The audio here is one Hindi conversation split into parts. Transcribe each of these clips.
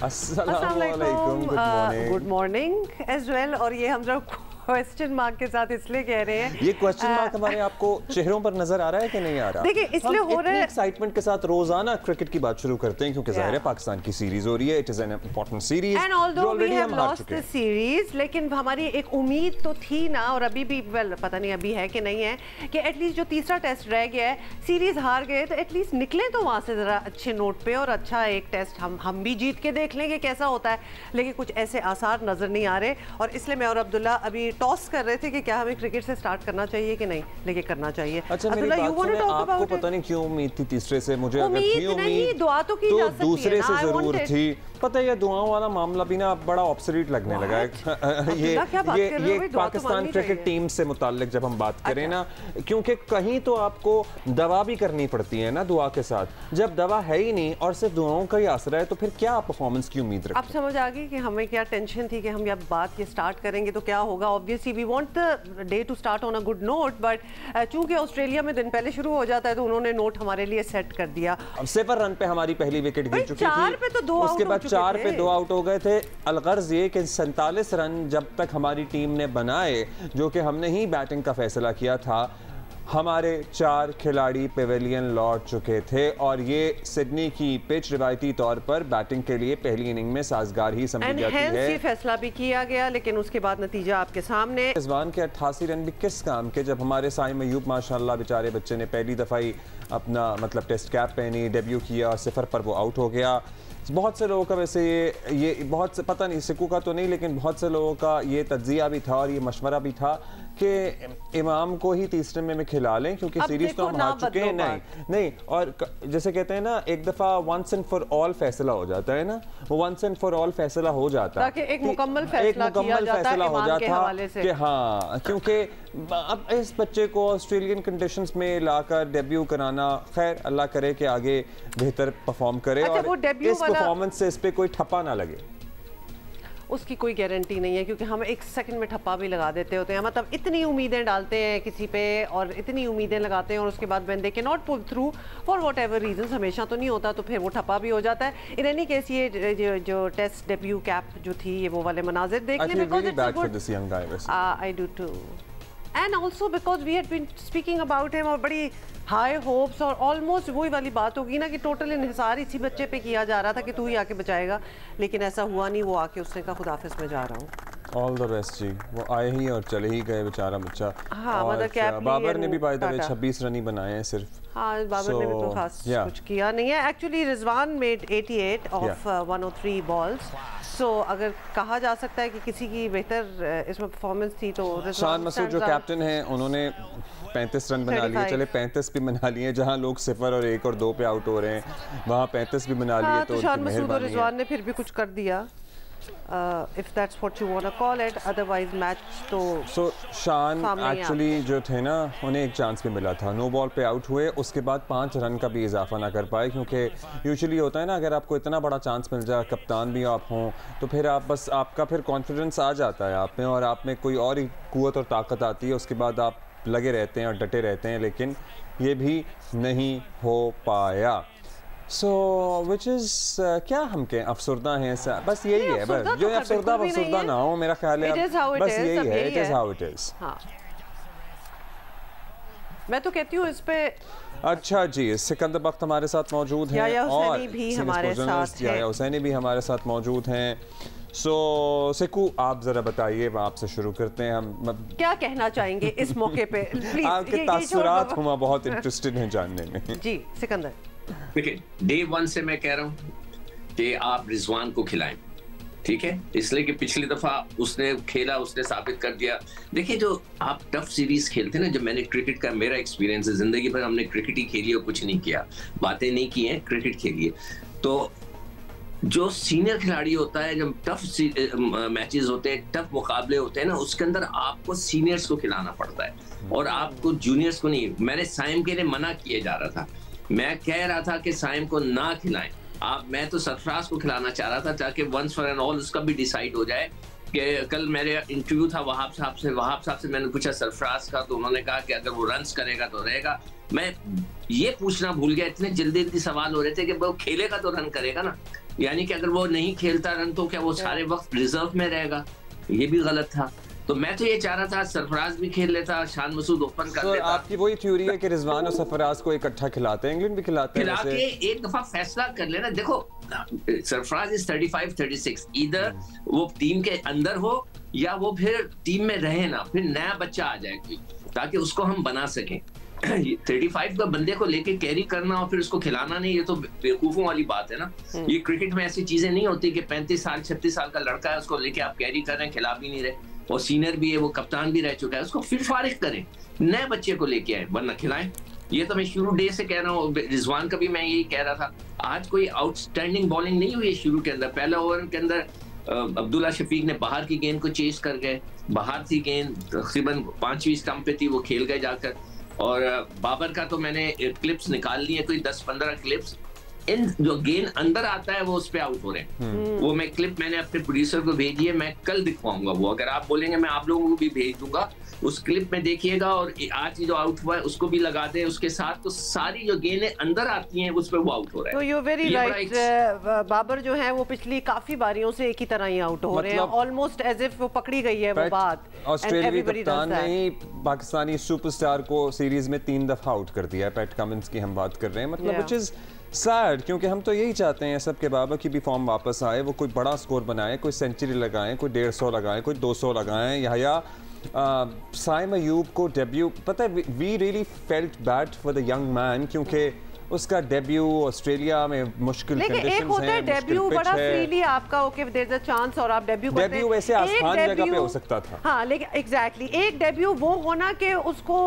अस्सलाम वालेकुम, गुड मॉर्निंग एज वेल। और ये हम लोग क्वेश्चन मार्क के साथ इसलिए कह रहे हैं, ये क्वेश्चन मार्क हमारे आपको चेहरों पर नजर आ रहा है कि नहीं आ रहा? देखिए इसलिए हो रहा है, एक्साइटमेंट के साथ रोजाना क्रिकेट की बात शुरू करते हैं क्योंकि जाहिर है पाकिस्तान की सीरीज हो रही है। It is an important series and although we have lost the series, लेकिन हमारी एक उम्मीद तो थी ना, और अभी भी पता नहीं अभी है कि नहीं है, कि एटलीस्ट जो तीसरा टेस्ट रह गया है, सीरीज हार गए तो एटलीस्ट निकले तो वहां से जरा अच्छे नोट पे, और अच्छा एक टेस्ट हम भी जीत के देख लेंगे कैसा होता है। लेकिन कुछ ऐसे आसार नजर नहीं आ रहे, और इसलिए मैं और अब्दुल्ला अभी टॉस कर रहे थे कि क्या हमें क्रिकेट से स्टार्ट करना चाहिए कि नहीं, लेकिन करना चाहिए। अच्छा मेरी बात सुने, आपको पता नहीं क्यों उम्मीद थी तीसरे से? मुझे अगर थी उम्मीद दुआ तो की जा सकती है, दूसरे से जरूर थी। पता है ये दुआओं वाला मामला भी ना बड़ा ऑब्सोलीट लगने लगा है। ये पाकिस्तान क्रिकेट टीम से मुताल्लिक जब हम बात करें ना, क्योंकि कहीं तो आपको दवा भी करनी पड़ती है ना दुआ के साथ। जब दवा है ही नहीं और सिर्फ दुआओं का ही आसरा है तो फिर क्या परफॉर्मेंस की उम्मीद रखें? अब समझ आ गई कि हमें क्या टेंशन थी कि हम ये बात ये स्टार्ट करेंगे तो क्या होगा। Obviously we want the day to start on a good note, but चूंकि ऑस्ट्रेलिया में दिन पहले शुरू हो जाता है तो उन्होंने नोट हमारे लिए सेट कर दिया। अब 7 रन पे हमारी पहली विकेट गिर चुकी थी, 4 पे तो 2 आउट, उसके बाद 4 पे 2 आउट हो गए थे। अलगर्ज ये कि 47 रन जब तक हमारी टीम ने बनाए, जो कि हमने ही बैटिंग का फैसला किया था, हमारे 4 खिलाड़ी पेवेलियन लौट चुके थे। और ये सिडनी की पिच रिवायती तौर पर बैटिंग के लिए पहली इनिंग में साजगार ही समझी जाती है। ये फैसला भी किया गया, लेकिन उसके बाद नतीजा आपके सामने। रिजवान के 88 रन भी किस काम के, जब हमारे साइम अयूब माशाल्लाह बेचारे बच्चे ने पहली दफ़ा ही अपना मतलब टेस्ट कैप पहनी, डेब्यू किया और 0 पर वो आउट हो गया। बहुत से लोगों का वैसे ये बहुत से पता नहीं, सिक्कू का तो नहीं, लेकिन बहुत से लोगों का ये तज्जिया भी था और ये मशवरा भी था कि इमाम को ही तीसरे में खिला लें क्योंकि सीरीज तो हम हार चुके हैं। नहीं, और जैसे कहते हैं ना, एक दफ़ा वंस एंड फॉर ऑल फैसला हो जाता है ना, वो वंस एंड फॉर ऑल फैसला हो जाता है, ताकि एक मुकम्मल फैसला हो जाता कि हाँ, क्योंकि अब इस बच्चे को ऑस्ट्रेलियन कंडीशंस में लाकर डेब्यू कराना, खैर अल्लाह करे कि आगे बेहतर परफॉर्म करे। अच्छा, और इस परफॉर्मेंस से इस पे कोई ठप्पा ना लगे, उसकी कोई गारंटी नहीं है, क्योंकि हम एक सेकंड में ठप्पा भी लगा देते होते हैं। मतलब इतनी उम्मीदें डालते हैं किसी पे और इतनी उम्मीदें लगाते हैं, और उसके बाद when they can not pull through for whatever reasons, हमेशा तो नहीं होता, तो फिर वो ठप्पा भी हो जाता है। इन एनी केस ये जो टेस्ट डेब्यू कैप जो थी, ये वो वाले मनाजिर देखने में I do too, and also because we had been speaking about him, और बड़ी हाई होप्स, और ऑलमोस्ट वही वाली बात होगी ना कि टोटल इन्हिसार इसी बच्चे पे किया जा रहा था कि तू ही आके बचाएगा, लेकिन ऐसा हुआ नहीं। वो आके उसने कहा खुदाफिज में जा रहा हूँ। ऑल द बेस्ट जी। वो आए ही और चले ही गए बेचारा बच्चा। हाँ, मतलब बाबर ने भी बाय द वे 26 रन ही बनाए हैं सिर्फ। हाँ, बाबर ने भी तो खास कुछ किया नहीं है। Actually Rizwan made 88 of 103 balls, so अगर कहा जा सकता है कि किसी की बेहतर इसमें परफॉर्मेंस थी तो शान मसूद जो कैप्टन है उन्होंने 35 रन बना लिए। चले 35 भी बना लिए, जहां लोग 0 और 1 और 2 पे आउट हो रहे हैं वहां 35 भी बना लिए। तो शान मसूद और रिजवान ने फिर भी कुछ कर दिया, if that's what you want to call it, otherwise match तो शान एक्चुअली जो थे ना, उन्हें एक चांस भी मिला था, नो बॉल पे आउट हुए, उसके बाद 5 रन का भी इजाफा ना कर पाए, क्योंकि यूजुअली होता है ना, अगर आपको इतना बड़ा चांस मिल जाए, कप्तान भी आप हों, तो फिर आप बस आपका फिर कॉन्फिडेंस आ जाता है आप में, और आप में कोई और ही कुव्वत और ताकत आती है, उसके बाद आप लगे रहते हैं और डटे रहते हैं, लेकिन ये भी नहीं हो पाया। So, which is क्या हम कहें, अफसरदा हैं, बस यही है, बस जो अफसरदा ना हो, मेरा ख्याल है बस यही है, it is how it is। हाँ, मैं तो कहती हूँ इस पे। अच्छा जी, सिकंदर बख्त हमारे साथ मौजूद हैं, याया हुसैनी भी हमारे साथ हैं। याया हुसैनी भी हमारे साथ मौजूद हैं। सिकू, आप जरा बताइए, आपसे शुरू करते हैं। हम क्या कहना चाहेंगे इस मौके पे? आपके तासुरात हम बहुत इंटरेस्टेड हैं जानने में। जी सिकंदर। देखिए, डे 1 से मैं कह रहा हूँ कि आप रिजवान को खिलाएं, ठीक है, इसलिए कि पिछली दफा उसने खेला, उसने साबित कर दिया। देखिए, जो आप टफ सीरीज खेलते हैं ना, जब मैंने क्रिकेट का मेरा एक्सपीरियंस है, जिंदगी भर हमने क्रिकेट ही खेली और कुछ नहीं किया, बातें नहीं की हैं, क्रिकेट खेली है। तो जो सीनियर खिलाड़ी होता है, जब टफ मैचेस होते हैं, टफ मुकाबले होते हैं ना, उसके अंदर आपको सीनियर्स को खिलाना पड़ता है और आपको जूनियर्स को नहीं। मैंने साइम के लिए मना किए जा रहा था, मैं कह रहा था कि साइम को ना खिलाएं आप, मैं तो सरफराज को खिलाना चाह रहा था ताकि वंस फॉर एंड ऑल उसका भी डिसाइड हो जाए। कि कल मेरे इंटरव्यू था वहाब साहब से मैंने पूछा सरफराज का, तो उन्होंने कहा कि अगर वो रन्स करेगा तो रहेगा। मैं ये पूछना भूल गया, इतने जल्दी सवाल हो रहे थे कि वो खेलेगा तो रन करेगा ना, यानी कि अगर वो नहीं खेलता रन तो क्या वो सारे वक्त रिजर्व में रहेगा? ये भी गलत था। तो मैं तो ये चाह रहा था सरफराज भी खेल लेता, शान मसूद ओपन कर लेता। आपकी वही थ्योरी है कि रिजवान और सरफराज को इकट्ठा खिलाते हैं, इंग्लैंड भी खिलाते हैं, खिला के एक दफा फैसला कर लेना। देखो सरफराज इज 35-36, इधर वो टीम के अंदर हो या वो फिर टीम में रहे ना, फिर नया बच्चा आ जाए कोई, ताकि उसको हम बना सकें। 35 का बंदे को लेके कैरी करना और फिर उसको खिलाना नहीं, ये तो बेवकूफों वाली बात है ना। ये क्रिकेट में ऐसी चीजें नहीं होती कि 35 साल 36 साल का लड़का है, उसको लेके आप कैरी कर रहे हैं, खिला भी नहीं रहे, और सीनियर भी है, वो कप्तान भी रह चुका है, उसको फिर फारिग करें, नए बच्चे को लेके आए, वरना खिलाएं। ये तो मैं शुरू डे से कह रहा हूँ, रिजवान का भी मैं यही कह रहा था। आज कोई आउटस्टैंडिंग बॉलिंग नहीं हुई है शुरू के अंदर। पहले ओवर के अंदर अब्दुल्ला शफीक ने बाहर की गेंद को चेस कर गए, बाहर थी गेंद, तकरीबन 5वीं स्टंप पे थी, वो खेल गए जाकर। और बाबर का तो मैंने क्लिप्स निकाल ली है, कोई 10-15 क्लिप्स, इन जो गेंद अंदर आता है वो उस पे आउट हो रहे हैं। वो मैं क्लिप मैंने अपने प्रोड्यूसर को भेजी है, मैं कल दिखवाऊंगा वो, अगर आप बोलेंगे मैं आप लोगों को भी भेज दूंगा। उस क्लिप में देखिएगा, और आज जो आउट हुआ है उसको भी लगा दे उसके साथ, तो सारी जो गेंदें अंदर आती हैं उस पे वो आउट हो रहा है। तो यू वेरी राइट, बाबर जो है वो पिछली काफी बारियों से एक ही तरह ही आउट हो रहे हैं, ऑलमोस्ट एज इफ वो पकड़ी गई है वो बात। ऑस्ट्रेलियाई कप्तान ने ही पाकिस्तानी सुपरस्टार को सीरीज में 3 दफा आउट कर दिया है। पैट कमिंस की हम बात कर रहे हैं, मतलब व्हिच इज सैड, क्योंकि हम तो यही चाहते हैं सब के बाबर की भी फॉर्म वापस आए, वो कोई बड़ा स्कोर बनाए, कोई सेंचुरी लगाएं, कोई 150 लगाएं, कोई 200 लगाएं। या साइम अयूब को डेब्यू, पता है we really felt bad for the young man, क्योंकि उसका डेब्यू ऑस्ट्रेलिया में मुश्किल कंडीशंस हैं, एक होता है डेब्यू बड़ा फ्रीली आपका, okay there is a chance और आप डेब्यू करते हैं, डेब्यू वैसे आसान जगह पे हो सकता था। हाँ लेकिन एग्जैक्टली एक डेब्यू वो होना कि उसको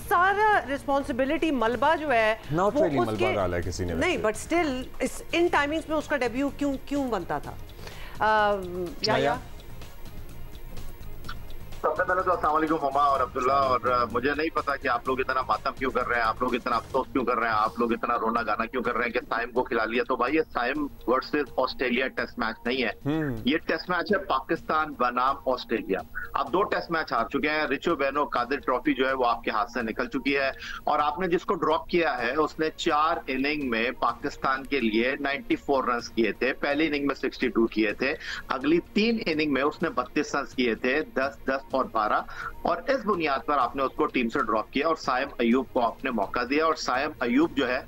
सारा रिस्पांसिबिलिटी मलबा जो है नॉट रियली मलबा डाला है किसी ने नहीं, बट स्टिल इन टाइमिंग्स में उसका डेब्यू क्यों बनता था? या सबसे पहले तो अस्सलाम वालेकुम हुमा और अब्दुल्ला, और मुझे नहीं पता कि आप लोग इतना मातम क्यों कर रहे हैं, आप लोग इतना अफसोस क्यों कर रहे हैं, आप लोग इतना रोना गाना क्यों कर रहे हैं कि साइम को खिला लिया। तो भाई ये Saim versus Australia test match नहीं है, ये टेस्ट मैच है पाकिस्तान बनाम ऑस्ट्रेलिया। आप 2 टेस्ट मैच हार चुके हैं, रिचो बेनो कादिर ट्रॉफी जो है वो आपके हाथ से निकल चुकी है, और आपने जिसको ड्रॉप किया है उसने 4 इनिंग में पाकिस्तान के लिए 94 रन किए थे, पहली इनिंग में 62 किए थे, अगली 3 इनिंग में उसने 32 रन किए थे, 10-10 और 12, और इस बुनियाद पर आपने उसको टीम से ड्रॉप किया और साइम अयूब को आपने मौका दिया। और साइम अयूब जो है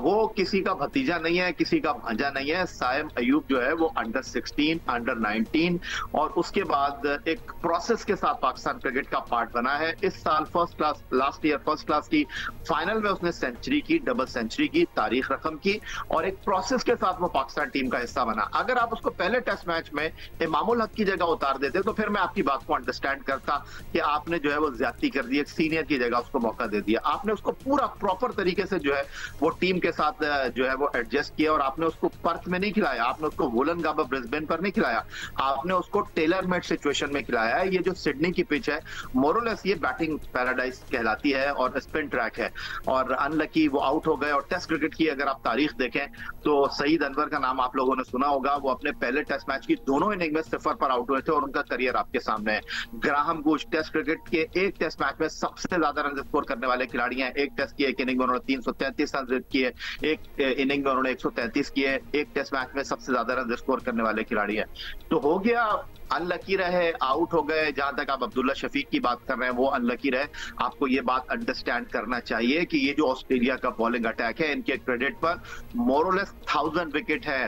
वो किसी का भतीजा नहीं है, किसी का भांजा नहीं है। साइम अयूब जो है वो अंडर 16, अंडर 19 और उसके बाद एक प्रोसेस के साथ पाकिस्तान क्रिकेट का पार्ट बना है। इस साल first class, last year first class की फाइनल में उसने सेंचुरी की, डबल सेंचुरी की, तारीख रकम की, और एक प्रोसेस के साथ वो पाकिस्तान टीम का हिस्सा बना। अगर आप उसको पहले टेस्ट मैच में इमामुल हक की जगह उतार देते तो फिर मैं आपकी बात को अंडरस्टैंड करता कि आपने जो है वो ज्यादती कर दी, एक सीनियर की जगह उसको मौका दे दिया। आपने उसको पूरा प्रॉपर तरीके से जो है वो टीम के साथ जो है वो एडजस्ट किया, और आपने उसको पर्थ में नहीं खिलाया, आपने उसको वोलंगाबा ब्रिस्बेन पर नहीं खिलाया, आपने उसको टेलर मेड सिचुएशन में खिलाया है। ये जो सिडनी की पिच है मोरलेस ये बैटिंग पैराडाइज कहलाती है और स्पिन ट्रैक है, और अनलकी वो आउट हो गए। और टेस्ट क्रिकेट की अगर आप तारीख देखें तो सईद अनवर का नाम आप लोगों ने सुना होगा, वो अपने पहले टेस्ट मैच की दोनों इनिंग में 0 पर आउट हुए थे और उनका करियर आपके सामने है। ग्राहम गुश टेस्ट क्रिकेट के एक टेस्ट मैच में सबसे ज्यादा रन स्कोर करने वाले खिलाड़ी हैं। एक टेस्ट की एक इनिंग में उन्होंने 333 रन किए, एक इनिंग में उन्होंने 133 किए, एक टेस्ट मैच में सबसे ज्यादा रन स्कोर करने वाले खिलाड़ी हैं। तो हो गया, अनलकी रहे, आउट हो गए। जहां तक आप अब्दुल्ला शफीक की बात कर रहे हैं वो अनलकी रहे। आपको ये बात अंडरस्टैंड करना चाहिए कि ये जो ऑस्ट्रेलिया का बॉलिंग अटैक है, इनके क्रेडिट पर मोरलेस 1000 विकेट है।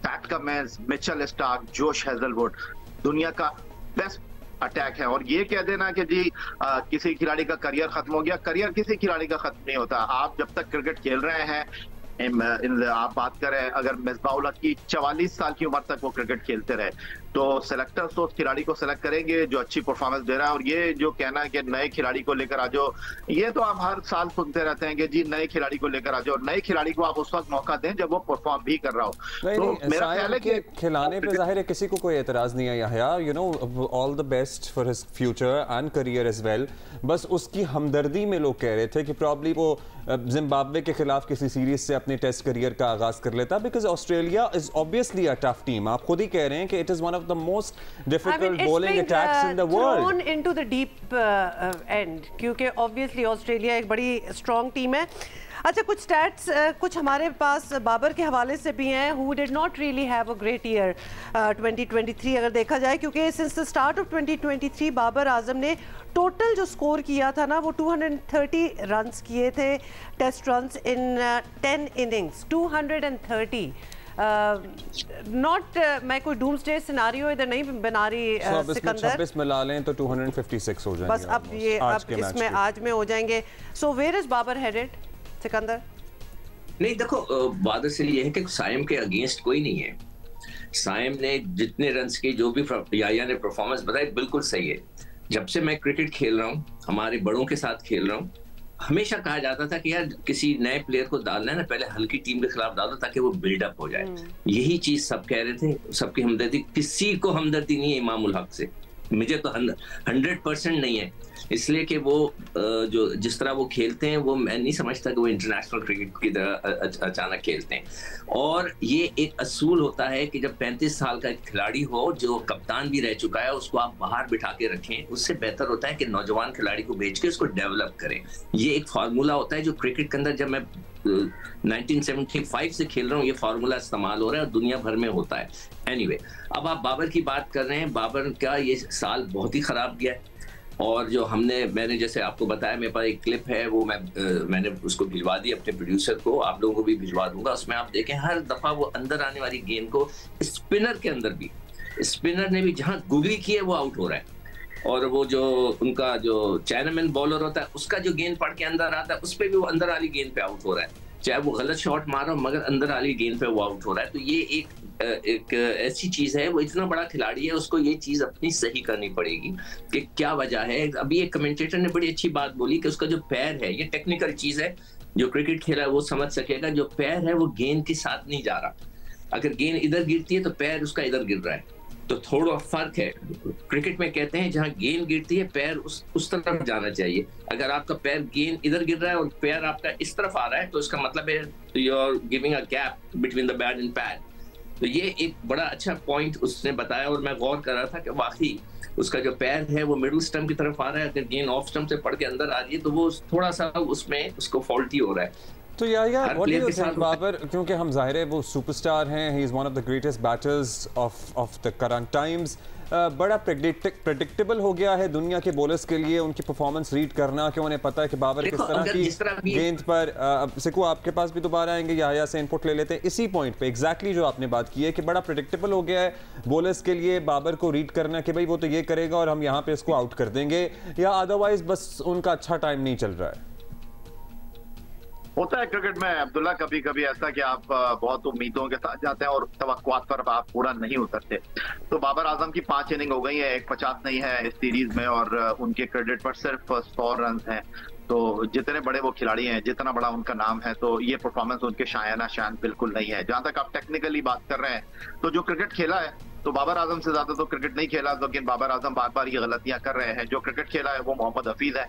PAT Cummins, Mitchell Starc, Josh Hazlewood, दुनिया का बेस्ट अटैक है। और ये कह देना कि जी किसी खिलाड़ी का करियर खत्म हो गया, करियर किसी खिलाड़ी का खत्म नहीं होता। आप जब तक क्रिकेट खेल रहे हैं, आप बात करें अगर मिसबाउल हक की 44 साल की उम्र तक वो क्रिकेट खेलते रहे तो सेलेक्टर्स तो उस खिलाड़ी को सेलेक्ट करेंगे जो अच्छी परफॉर्मेंस दे रहा है। और ये जो कहना है कि नए खिलाड़ी को लेकर आ जाओ, ये तो आप हर साल सुनते रहते हैं कि जी नए खिलाड़ी को लेकर आ जाओ। नए खिलाड़ी को आप उस वक्त मौका दें जब वो परफॉर्म भी कर रहा हो। तो मेरा ख्याल है कि खिलाने पे जाहिर है किसी को कोई एतराज नहीं है। Yahya, you know, all the best for his future and career as well. बस उसकी हमदर्दी में लोग कह रहे थे कि प्रॉब्ली वो जिम्बाब्वे के खिलाफ किसी सीरीज से अपने टेस्ट करियर का आगाज कर लेता, because Australia is obviously a tough team. आप खुद ही कह रहे हैं कि it is one of the most difficult bowling attacks in the world. Thrown into the deep end, क्योंकि obviously ऑस्ट्रेलिया एक बड़ी strong team है। अच्छा, कुछ स्टैट्स कुछ हमारे पास बाबर के हवाले से भी हैं, who did not really have a great year 2023 अगर देखा जाए, क्योंकि since the start of 2023 Babar Azam ने टोटल जो स्कोर किया था ना वो 230 रन्स किए थे, test runs in 10 innings, 230। Not मैं कोई डूम्सडे सिनारियो इधर नहीं बना रही सिकंदर, 26 मिला लें तो 256 हो जाएंगे बस। अब ये अब इसमें आज में हो जाएंगे। So where is Babar headed Sikandar? नहीं देखो, बादल से ये है कि साइम के अगेंस्ट कोई नहीं है। साइम ने जितने रन्स के जो भी याया ने परफॉर्मेंस बताई बिल्कुल सही है। जब से मैं क्रिकेट खेल रहा हूँ, हमारे बड़ों के साथ खेल रहा हूँ, हमेशा कहा जाता था कि यार किसी नए प्लेयर को डालना है ना, पहले हल्की टीम के खिलाफ डालो ताकि वो बिल्डअप हो जाए। यही चीज सब कह रहे थे, सबकी हमदर्दी, किसी को हमदर्दी नहीं है इमाम उल हक से। मुझे तो 100% नहीं है, इसलिए कि वो जो जिस तरह वो खेलते हैं वो मैं नहीं समझता कि वो इंटरनेशनल क्रिकेट की तरह अचानक खेलते हैं। और ये एक असूल होता है कि जब 35 साल का एक खिलाड़ी हो जो कप्तान भी रह चुका है, उसको आप बाहर बिठा के रखें, उससे बेहतर होता है कि नौजवान खिलाड़ी को भेज के उसको डेवलप करें। ये एक फार्मूला होता है जो क्रिकेट के अंदर, जब मैं 1975 से खेल रहा हूँ, ये फार्मूला इस्तेमाल हो रहा है और दुनिया भर में होता है। एनीवे, अब आप बाबर की बात कर रहे हैं। बाबर का ये साल बहुत ही खराब गया है, और जो मैंने जैसे आपको बताया, मेरे पास एक क्लिप है, वो मैंने उसको भिजवा दी अपने प्रोड्यूसर को, आप लोगों को भी भिजवा दूंगा। उसमें आप देखें हर दफा वो अंदर आने वाली गेंद को, स्पिनर के अंदर भी, स्पिनर ने भी जहां गुगली की है वो आउट हो रहा है, और वो जो उनका जो चाइनामैन बॉलर होता है उसका जो गेंद पड़ के अंदर आता है उस पर भी वो अंदर वाली गेंद पे आउट हो रहा है, चाहे वो गलत शॉट मार रहा हो मगर अंदर वाली गेंद पे वो आउट हो रहा है। तो ये एक ऐसी चीज है, वो इतना बड़ा खिलाड़ी है, उसको ये चीज अपनी सही करनी पड़ेगी कि क्या वजह है। अभी एक कमेंटेटर ने बड़ी अच्छी बात बोली कि उसका जो पैर है, ये टेक्निकल चीज है, जो क्रिकेट खेला है वो समझ सकेगा, जो पैर है वो गेंद के साथ नहीं जा रहा। अगर गेंद इधर गिरती है तो पैर उसका इधर गिर रहा है, तो थोड़ा फर्क है। क्रिकेट में कहते हैं जहां गेंद गिरती है पैर उस तरफ जाना चाहिए। अगर आपका पैर गेंद इधर गिर रहा है और पैर आपका इस तरफ आ रहा है तो इसका मतलब है you are giving a gap between the bat and pad. तो ये एक बड़ा अच्छा पॉइंट उसने बताया, और मैं गौर कर रहा था कि वाकई उसका जो पैर है वो मिडिल स्टंप की तरफ आ रहा है, अगर गेंद ऑफ स्टंप से पड़ के अंदर आ रही है तो वो थोड़ा सा उसमें उसको फॉल्टी हो रहा है। तो यार what do you think Babar, क्योंकि हम जाहिर है वो सुपरस्टार हैं, he is one of the greatest batters of the current times, बड़ा प्रेडिक्टेबल हो गया है दुनिया के बॉलर्स के लिए उनकी परफॉर्मेंस रीड करना, कि उन्हें पता है कि बाबर किस तरह की गेंद पर। सिकू आपके पास भी दोबारा आएंगे, याया से इनपुट ले लेते हैं इसी पॉइंट पे, एग्जैक्टली जो आपने बात की है कि बड़ा प्रेडिक्टेबल हो गया है बॉलर्स के लिए बाबर को रीड करना कि भाई वो तो ये करेगा और हम यहाँ पे इसको आउट कर देंगे, या अदरवाइज बस उनका अच्छा टाइम नहीं चल रहा है। होता है क्रिकेट में अब्दुल्ला कभी कभी ऐसा कि आप बहुत उम्मीदों के साथ जाते हैं और तवक्कुआत पर आप पूरा नहीं उतरते। तो बाबर आजम की 5 इनिंग हो गई है, 150 नहीं है इस सीरीज में, और उनके क्रेडिट पर सिर्फ 100 रन हैं। तो जितने बड़े वो खिलाड़ी हैं, जितना बड़ा उनका नाम है, तो ये परफॉर्मेंस उनके शायाना शान बिल्कुल नहीं है। जहां तक आप टेक्निकली बात कर रहे हैं, तो जो क्रिकेट खेला है तो बाबर आजम से ज्यादा तो क्रिकेट नहीं खेला, लेकिन बाबर आजम बार बार ये गलतियां कर रहे हैं। जो क्रिकेट खेला है वो मोहम्मद हफीज है,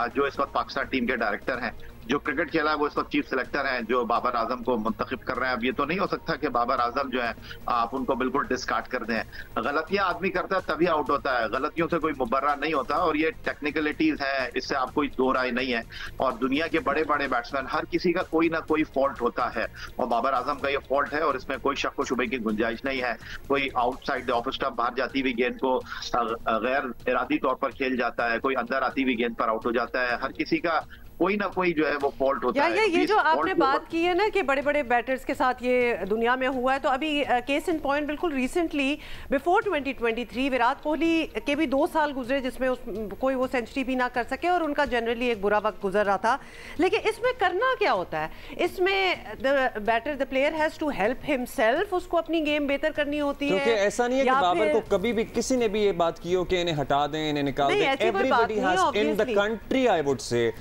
जो इस वक्त पाकिस्तान टीम के डायरेक्टर हैं। जो क्रिकेट खेला है वो इस वक्त चीफ सिलेक्टर हैं, जो बाबर आजम को मुंतखब कर रहे हैं। अब ये तो नहीं हो सकता कि बाबर आजम जो है आप उनको बिल्कुल डिस्कार्ड कर दें। गलतियां आदमी करता है तभी आउट होता है, गलतियों से कोई मुबर्रा नहीं होता, और ये टेक्निकलिटीज है, इससे आप कोई दो राय नहीं है। और दुनिया के बड़े बड़े बैट्समैन, हर किसी का कोई ना कोई फॉल्ट होता है, और बाबर आजम का ये फॉल्ट है, और इसमें कोई शक व शुबे की गुंजाइश नहीं है। कोई आउटसाइड द ऑफ स्टंप बाहर जाती हुई गेंद को गैर इरादी तौर पर खेल जाता है, कोई अंदर आती हुई गेंद पर आउट हो जाता है। हर किसी का कोई ना कोई जो है वो फॉल्ट होता है। ये जो आपने बात की है ना कि बड़े बड़े बैटर्स के साथ ये दुनिया में हुआ है, तो अभी केस इन पॉइंट बिल्कुल रिसेंटली बिफोर 2023 विराट कोहली के भी 2 साल गुजरे जिसमें कोई वो सेंचुरी भी ना कर सके, और उनका जनरली एक बुरा वक्त गुजर रहा था। लेकिन इसमें करना क्या होता है, इसमें the player has to help himself, उसको अपनी गेम बेहतर करनी होती है। क्योंकि ऐसा नहीं है कि बाबर को कभी भी किसी ने भी ये बात की हो कि इन्हें हटा दें, इन्हें निकाल दें। Everybody has in the country, I would say,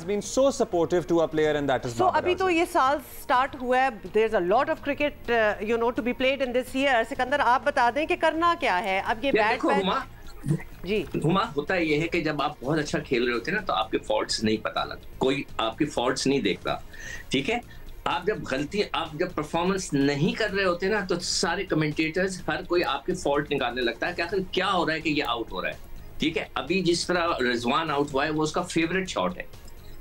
has been so supportive to a player, and that is Babar अभी तो ये साल स्टार्ट हुआ है, there's a lot of cricket to be played in this year। Sikandar आप बता दें कि करना क्या है अब ये बैट जी हुमा, होता ये है कि जब आप बहुत अच्छा खेल रहे होते हैं ना तो आपके फॉल्ट्स नहीं पता लगता, कोई आपके फॉल्ट्स नहीं देखता, ठीक है। आप जब परफॉर्मेंस नहीं कर रहे होते ना तो सारे कमेंटेटर्स, हर कोई आपके फॉल्ट निकालने लगता है कि आखिर क्या हो रहा है कि ये आउट हो रहा है, ठीक है। अभी जिस तरह रिजवान आउट हुआ है वो उसका फेवरेट शॉट है,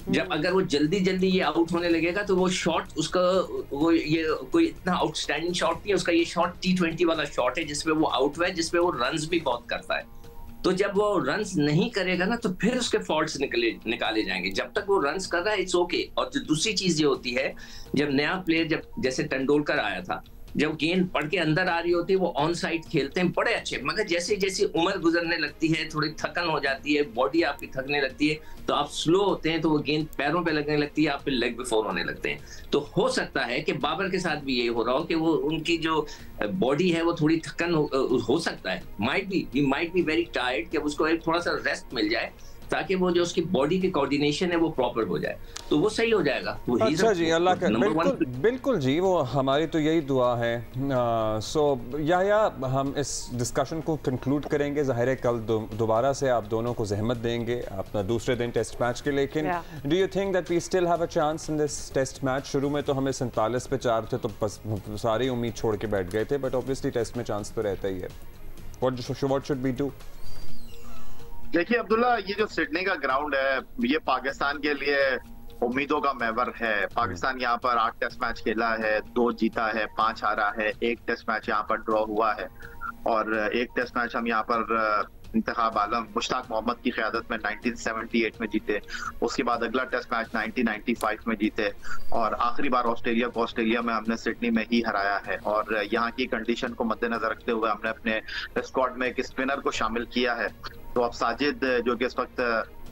जब अगर वो जल्दी जल्दी ये आउट होने लगेगा तो वो शॉट उसका वो ये कोई इतना आउटस्टैंडिंग शॉट नहीं है उसका, ये शॉट T20 वाला शॉट है जिसमें वो आउट हुआ है, जिसमें वो रन्स भी बहुत करता है। तो जब वो रन्स नहीं करेगा ना तो फिर उसके फॉल्ट्स निकाले जाएंगे। जब तक वो रन्स कर रहा है इट्स ओके। और जो दूसरी चीज ये होती है, जब नया प्लेयर जब जैसे तेंदुलकर आया था, जब गेंद पड़ के अंदर आ रही होती है वो ऑन साइड खेलते हैं बड़े अच्छे, मगर जैसे जैसे उम्र गुजरने लगती है, थोड़ी थकन हो जाती है, बॉडी आपकी थकने लगती है, तो आप स्लो होते हैं तो वो गेंद पैरों पे लगने लगती है, आप पे लेग बिफोर होने लगते हैं। तो हो सकता है कि बाबर के साथ भी यही हो रहा हो कि वो उनकी जो बॉडी है वो थोड़ी थकन हो सकता है, माइट बी वेरी टायर्ड, कि उसको एक थोड़ा सा रेस्ट मिल जाए ताकि वो जो उसकी बॉडी की कोऑर्डिनेशन है वो प्रॉपर हो जाए, तो वो सही हो जाएगा। अच्छा जी, अल्लाह का बिल्कुल जी, वो हमारी तो यही दुआ है। सो या हम इस डिस्कशन को कंक्लूड करेंगे। ज़ाहिर है कल दोबारा से आप दोनों को जहमत देंगे अपना दूसरे दिन टेस्ट मैच के, लेकिन do you think that we still have a chance in this test match? शुरू में तो हमें 47 पे 4 थे तो बस सारी उम्मीद छोड़ के बैठ गए थे, बट ऑब्वियसली टेस्ट में चांस तो रहता ही है। What should we do? देखिए अब्दुल्ला, ये जो सिडनी का ग्राउंड है ये पाकिस्तान के लिए उम्मीदों का महवर है। पाकिस्तान यहाँ पर 8 टेस्ट मैच खेला है, 2 जीता है, 5 हारा है, 1 टेस्ट मैच यहाँ पर ड्रॉ हुआ है, और 1 टेस्ट मैच हम यहाँ पर इंतखाब आलम मुश्ताक मोहम्मद की क़यादत में 1978 में जीते। उसके बाद अगला टेस्ट मैच 1995 में जीते, और आखिरी बार ऑस्ट्रेलिया को ऑस्ट्रेलिया में हमने सिडनी में ही हराया है। और यहाँ की कंडीशन को मद्देनजर रखते हुए हमने अपने स्क्वाड में एक स्पिनर को शामिल किया है। तो अब साजिद जो कि इस वक्त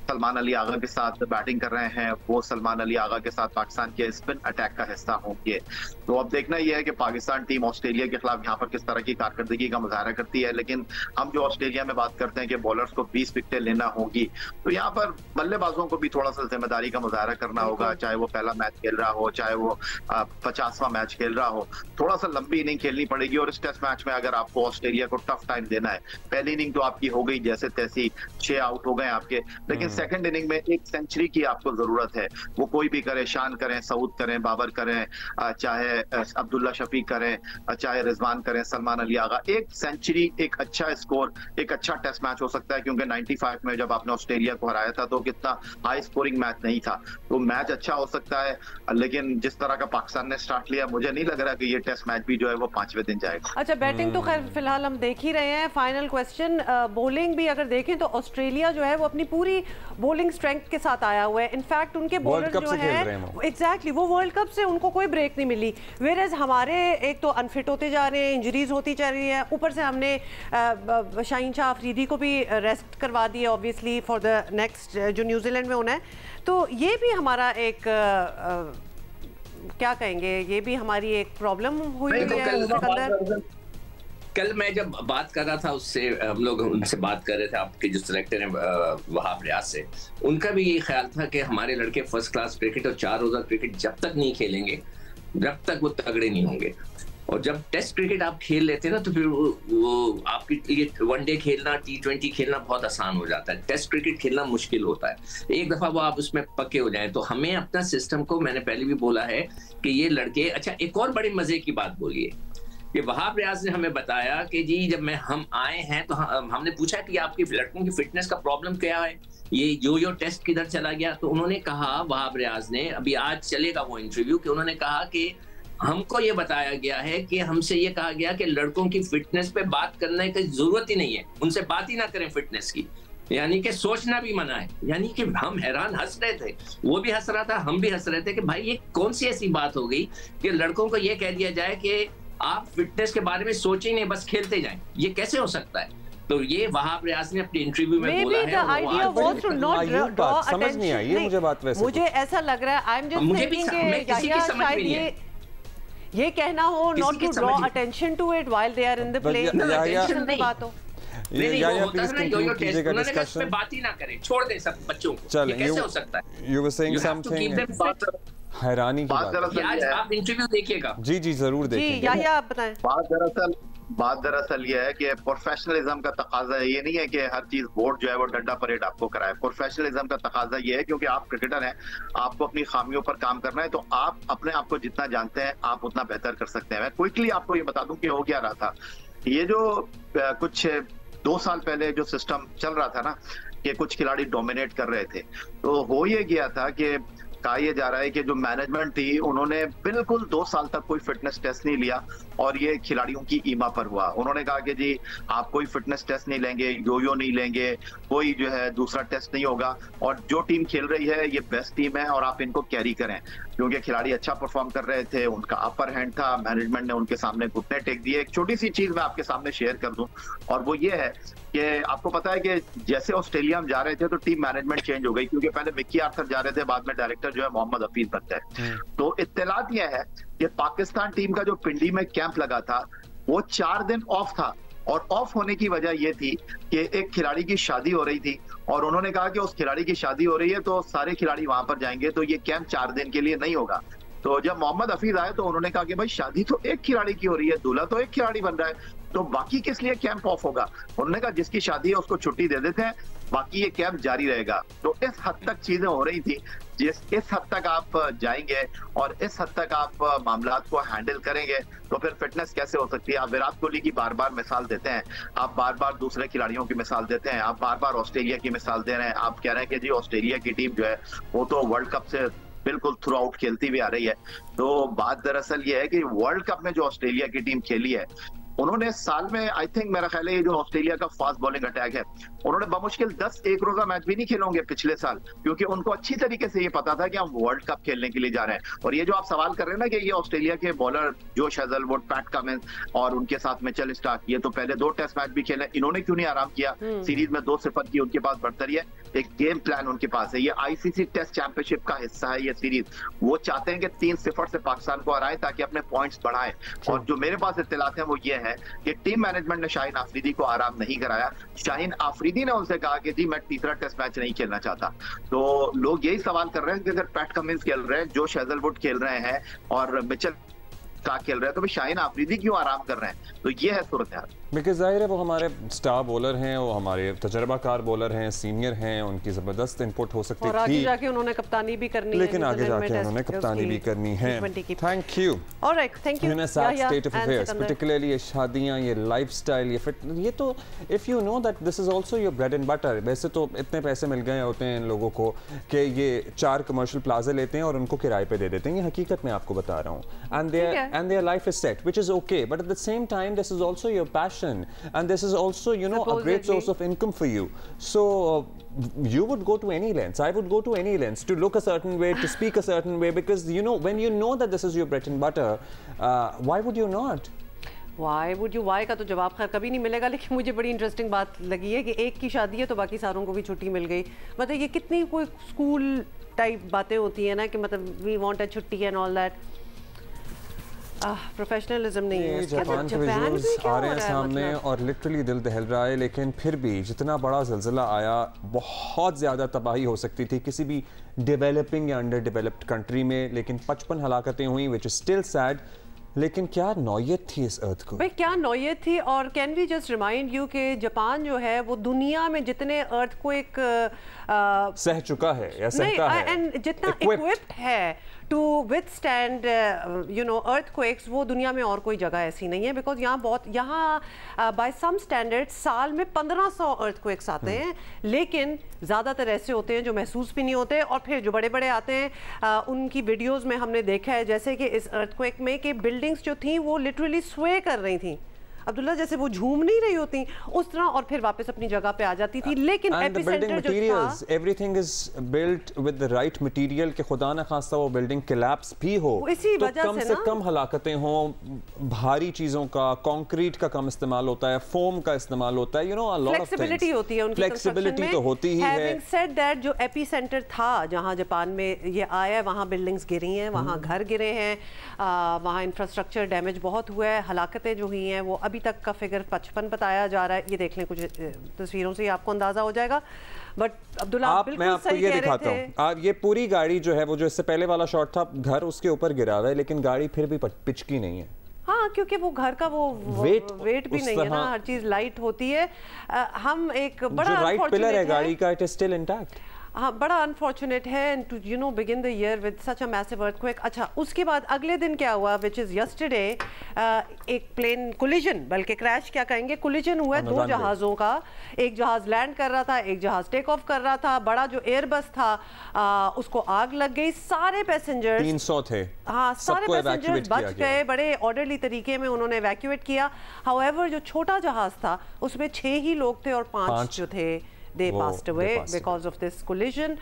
सलमान अली आगा के साथ बैटिंग कर रहे हैं, वो सलमान अली आगा के साथ पाकिस्तान के स्पिन अटैक का हिस्सा होंगे। तो अब देखना यह है कि पाकिस्तान टीम ऑस्ट्रेलिया के खिलाफ यहाँ पर किस तरह की कारकर्दगी का मुजाहरा करती है। लेकिन हम जो ऑस्ट्रेलिया में बात करते हैं कि बॉलर्स को 20 विकेटें लेना होगी, तो यहाँ पर बल्लेबाजों को भी थोड़ा सा जिम्मेदारी का मुजाहरा करना होगा। चाहे वो पहला मैच खेल रहा हो, चाहे वो 50वां मैच खेल रहा हो, थोड़ा सा लंबी इनिंग खेलनी पड़ेगी। और इस टेस्ट मैच में अगर आपको ऑस्ट्रेलिया को टफ टाइम देना है, पहली इनिंग तो आपकी हो गई जैसे तैसी, 6 आउट हो गए आपके, लेकिन सेकंड इनिंग में 1 सेंचुरी की आपको जरूरत है। वो कोई भी करे, शान करें, सऊद करें, बाबर करें, चाहे अब्दुल्ला शफीक करें, चाहे रिजवान करें, सलमान अली आगा, 1 सेंचुरी, एक अच्छा स्कोर, एक अच्छा टेस्ट मैच हो सकता है। क्योंकि 95 में जब आपने ऑस्ट्रेलिया को हराया था तो कितना हाई स्कोरिंग मैच नहीं था, तो मैच अच्छा हो सकता है। लेकिन जिस तरह का पाकिस्तान ने स्टार्ट लिया, मुझे नहीं लग रहा कि ये टेस्ट मैच भी जो है वो 5वें दिन जाएगा। अच्छा, बैटिंग तो खैर फिलहाल हम देख ही रहे हैं। फाइनल क्वेश्चन, बॉलिंग भी अगर देखें तो ऑस्ट्रेलिया जो है वो अपनी पूरी बॉलिंग स्ट्रेंथ के साथ आया हुआ है। इनफैक्ट उनके बॉलर जो है एग्जैक्टली वो वर्ल्ड कप से उनको कोई ब्रेक नहीं मिली, वेयरएज हमारे एक तो अनफिट होते जा रहे हैं, इंजरीज होती जा रही है, ऊपर से हमने शाहीन शाह अफरीदी को भी रेस्ट करवा दी है ऑब्वियसली फॉर द नेक्स्ट जो न्यूजीलैंड में होना है। तो ये भी हमारा एक क्या कहेंगे, ये भी हमारी एक प्रॉब्लम हुई है। कल मैं जब बात कर रहा था उससे, हम लोग उनसे बात कर रहे थे, आपके जो सिलेक्टर हैं वहाब रियाज से, उनका भी ये ख्याल था कि हमारे लड़के फर्स्ट क्लास क्रिकेट और 4 रोजा क्रिकेट जब तक नहीं खेलेंगे, जब तक वो तगड़े नहीं होंगे। और जब टेस्ट क्रिकेट आप खेल लेते हैं ना तो फिर वो आपके लिए वनडे खेलना, T20 खेलना बहुत आसान हो जाता है। टेस्ट क्रिकेट खेलना मुश्किल होता है। एक दफा वो आप उसमें पक्के हो जाए तो हमें अपना सिस्टम को, मैंने पहले भी बोला है कि ये लड़के, अच्छा एक और बड़ी मजे की बात बोलिए कि वहाब रियाज ने हमें बताया कि जी जब हम आए हैं तो हमने पूछा कि आपकी लड़कों की फिटनेस का प्रॉब्लम क्या है, ये जो टेस्ट किधर चला गया, तो उन्होंने कहा, वहाब रियाज ने, अभी आज चलेगा वो इंटरव्यू, कि उन्होंने कहा कि हमको ये बताया गया है कि हमसे ये कहा गया कि लड़कों की फिटनेस पे बात करने की जरूरत ही नहीं है, उनसे बात ही ना करें फिटनेस की, यानी कि सोचना भी मना है। यानी कि हम हैरान हंस रहे थे, वो भी हंस रहा था, हम भी हंस रहे थे कि भाई ये कौन सी ऐसी बात हो गई कि लड़कों को ये कह दिया जाए कि आप फिटनेस के बारे में सोचे नहीं, बस खेलते जाएं। ये कैसे हो सकता है? तो ये वहाब रियाज ने अपने इंटरव्यू में बोला है। समझ नहीं आई है मुझे बात, वैसे मुझे ऐसा लग रहा है, आई एम जस्ट थिंकिंग शायद ये कहना हो not to draw attention to it while they are in the play, attention की बात हो। बात ही ना करें, छोड़ दें सब बच्चों को, ये कैसे हो सकता है? You were saying something हैरानी की बात। आज आप इंटरव्यू देखिएगा। जी जरूर देखेंगे। या आप बताएं। बात दरअसल ये है कि प्रोफेशनलिज्म का तकाजा है। ये नहीं है कि हर चीज बोर्ड जो है वो डंडा परेड आपको कराए। प्रोफेशनलिज्म का तकाजा ये है क्योंकि आप क्रिकेटर हैं, आपको अपनी खामियों पर काम करना है, तो आप अपने आप को जितना जानते हैं आप उतना बेहतर कर सकते हैं। मैं क्विकली आपको ये बता दूं कि हो क्या रहा था। ये जो कुछ 2 साल पहले जो सिस्टम चल रहा था ना, कि कुछ खिलाड़ी डोमिनेट कर रहे थे। तो हो ये गया था कि कहा यह जा रहा है कि जो मैनेजमेंट थी उन्होंने बिल्कुल 2 साल तक कोई फिटनेस टेस्ट नहीं लिया और ये खिलाड़ियों की ईमा पर हुआ। उन्होंने कहा कि जी आप कोई फिटनेस टेस्ट नहीं लेंगे, यो नहीं लेंगे, कोई जो है दूसरा टेस्ट नहीं होगा, और जो टीम खेल रही है ये बेस्ट टीम है और आप इनको कैरी करें। क्योंकि खिलाड़ी अच्छा परफॉर्म कर रहे थे, उनका अपर हैंड था, मैनेजमेंट ने उनके सामने घुटने टेक दिए। एक छोटी सी चीज मैं आपके सामने शेयर कर दूं, और वो ये है कि आपको पता है कि जैसे ऑस्ट्रेलिया में जा रहे थे तो टीम मैनेजमेंट चेंज हो गई, क्योंकि पहले मिक्की आर्थर जा रहे थे, बाद में डायरेक्टर जो है मोहम्मद हफीज बनता है। तो इत्तेलात यह है कि पाकिस्तान टीम का जो पिंडी में कैंप लगा था वो 4 दिन ऑफ था, और ऑफ होने की वजह यह थी कि एक खिलाड़ी की शादी हो रही थी और उन्होंने कहा कि उस खिलाड़ी की शादी हो रही है तो सारे खिलाड़ी वहां पर जाएंगे, तो ये कैंप 4 दिन के लिए नहीं होगा। तो जब मोहम्मद हफीज आए तो उन्होंने कहा कि भाई शादी तो एक खिलाड़ी की हो रही है, दूल्हा तो एक खिलाड़ी बन रहा है, तो बाकी किस लिए कैंप ऑफ होगा। उन्होंने कहा जिसकी शादी है उसको छुट्टी दे देते हैं, बाकी ये कैंप जारी रहेगा। तो इस हद तक चीजें हो रही थी, इस हद तक आप जाएंगे और इस हद तक आप मामलात को हैंडल करेंगे तो फिर फिटनेस कैसे हो सकती है। आप विराट कोहली की बार बार मिसाल देते हैं, आप बार बार दूसरे खिलाड़ियों की मिसाल देते हैं, आप बार बार ऑस्ट्रेलिया की मिसाल दे रहे हैं, आप कह रहे हैं कि जी ऑस्ट्रेलिया की टीम जो है वो तो वर्ल्ड कप से बिल्कुल थ्रू आउट खेलती भी आ रही है। तो बात दरअसल ये है कि वर्ल्ड कप में जो ऑस्ट्रेलिया की टीम खेली है उन्होंने साल में आई थिंक मेरा ख्याल है ये जो ऑस्ट्रेलिया का फास्ट बॉलिंग अटैक है उन्होंने बमुश्किल 10 एक रोजा मैच भी नहीं खेले होंगे पिछले साल, क्योंकि उनको अच्छी तरीके से ये पता था कि हम वर्ल्ड कप खेलने के लिए जा रहे हैं। और ये जो आप सवाल कर रहे हैं ना कि ये ऑस्ट्रेलिया के bowler Josh Hazlewood, PAT Cummins और उनके साथ मिचेल स्टार्क, ये तो पहले 2 टेस्ट मैच भी खेले, इन्होंने क्यों नहीं आराम किया। सीरीज में 2-0 की उनके पास बढ़तरी है, एक गेम प्लान उनके पास है, ये आईसीसी टेस्ट चैंपियनशिप का हिस्सा है ये सीरीज। वो चाहते हैं कि 3-0 से पाकिस्तान को हराएं ताकि अपने पॉइंट्स बढ़ाएं। और जो मेरे पास इत्तलात है वो ये है कि टीम मैनेजमेंट ने शाहीन आफरीदी को आराम नहीं कराया। शाहीन आफरीदी ने उनसे कहा कि जी मैं तीसरा टेस्ट मैच नहीं खेलना चाहता। तो लोग यही सवाल कर रहे हैं कि अगर पैट कमिंस खेल रहे हैं, जोश हेजलवुड खेल रहे हैं और मिचेल स्टार्क खेल रहे हैं, तो भाई शाहीन आफरीदी क्यों आराम कर रहे हैं। तो ये है सूरत हाल। बिकॉज जाहिर है वो हमारे स्टार बॉलर हैं, वो हमारे तजर्बाकार बॉलर हैं, सीनियर हैं, उनकी ज़बरदस्त इनपुट हो सकती थी। आगे जाके उन्होंने कप्तानी भी करनी है, लेकिन आगे जाके उन्होंने कप्तानी भी करनी है। Thank you. Alright, thank you. In a sad state of affairs, particularly ये शादियां, ये लाइफस्टाइल, ये फिट, ये तो if you know that this is also your bread and butter. वैसे तो इतने पैसे मिल गए होते हैं इन लोगों को कि ये 4 कमर्शियल प्लाजा लेते हैं और उनको किराए पे दे देते हैं। ये हकीकत में आपको बता रहा हूँ। And their life is set, which is okay, but at the same time this is also your passion and this is also, you know, a great source of income for you. So you would go to any lengths, I would go to any lengths to look a certain way, to speak a certain way, because you know, when you know that this is your bread and butter, why would you not? Why would you? Why का तो जवाब खैर कभी नहीं मिलेगा, लेकिन मुझे बड़ी इंटरेस्टिंग बात लगी है कि एक की शादी है तो बाकी सारों को भी छुट्टी मिल गई। मतलब ये कितनी कोई स्कूल टाइप बातें होती है ना कि मतलब वी वांट अ छुट्टी एंड ऑल दैट। प्रोफेशनलिज्म नहीं है। जापान के विजुअल्स आ रहे हैं सामने और लिटरली दिल दहल रहा है, लेकिन फिर भी जितना बड़ा ज़लज़ला आया, बहुत ज़्यादा तबाही हो सकती थी किसी भी डेवलपिंग या अंडर डेवलप्ड कंट्री में, लेकिन 55 हलाकतें हुई, विच इज स्टिल सैड। लेकिन क्या नौयत थी इस अर्थ को, भाई क्या नौयत थी। और can we just remind you कि जापान जो है वो दुनिया में जितने अर्थ को एक सह चुका है या सहता है, एंड जितना इक्विप्ड है to withstand you know earthquakes, वो दुनिया में और कोई जगह ऐसी नहीं है। बिकॉज यहाँ बाय सम स्टैंडर्ड साल में 1500 अर्थक्वेक्स आते हैं, लेकिन ज़्यादातर ऐसे होते हैं जो महसूस भी नहीं होते, और फिर जो बड़े बड़े आते हैं उनकी वीडियोस में हमने देखा है, जैसे कि इस अर्थक्वेक में कि बिल्डिंग्स जो थी वो लिटरली स्वे कर रही थी अब्दुल्ला, जैसे वो झूम नहीं रही होती उस तरह, और फिर वापस अपनी जगह पे आ जाती थी। लेकिन एपिसेंटर जो था, everything is built with the right material, कि खुदा न खास्ता वो बिल्डिंग कोलैप्स भी हो इसी तो वजह कम से कम हलाकतें हो, भारी चीजों का, कंक्रीट का कम इस्तेमाल होता है, फोम का इस्तेमाल होता है, you know a lot of flexibility होती है उनकी, फ्लेक्सिबिलिटी तो होती ही है। हैविंग सेड दैट, जो एपिसेंटर था जहां जापान में ये आया, वहां बिल्डिंग्स गिरी हैं, वहां घर गिरे हैं, वहां इंफ्रास्ट्रक्चर डैमेज बहुत हुआ है। हलाकतें जो हुई हैं वो अभी तक का फिगर 55 बताया जा रहा है। ये देख लें, कुछ तस्वीरों से आपको अंदाजा हो जाएगा। बट अब्दुल्ला आप बिल्कुल मैं आपको ये दिखाता हूँ, ये पूरी गाड़ी जो है, वो जो इससे पहले वाला शॉट था, घर उसके ऊपर गिरा हुआ है, लेकिन गाड़ी फिर भी पिचकी नहीं है। हाँ, क्योंकि वो घर का वो वेट भी नहीं है ना, हर चीज लाइट होती है। हम एक बड़ा जो राइट पिलर है गाड़ी का, इट इज स्टिल इंटैक्ट। हाँ, बड़ा अनफॉर्चुनेट है and to you know begin the year with such a massive earthquake. अच्छा, उसके बाद अगले दिन क्या हुआ, विच इज़ यस्टरडे, एक प्लेन कोलिजन, बल्कि क्रैश क्या कहेंगे, कोलिजन हुआ है दो जहाज़ों का। एक जहाज़ लैंड कर रहा था, एक जहाज़ टेक ऑफ कर रहा था। बड़ा जो एयरबस था उसको आग लग गई, सारे पैसेंजर्स 300 थे, हाँ, सारे पैसेंजर्स बच गए, बड़े ऑर्डरली तरीके में उन्होंने इवैक्यूएट किया। हाउएवर जो छोटा जहाज़ था उसमें 6 ही लोग थे और 5 जो थे they passed away because of this collision.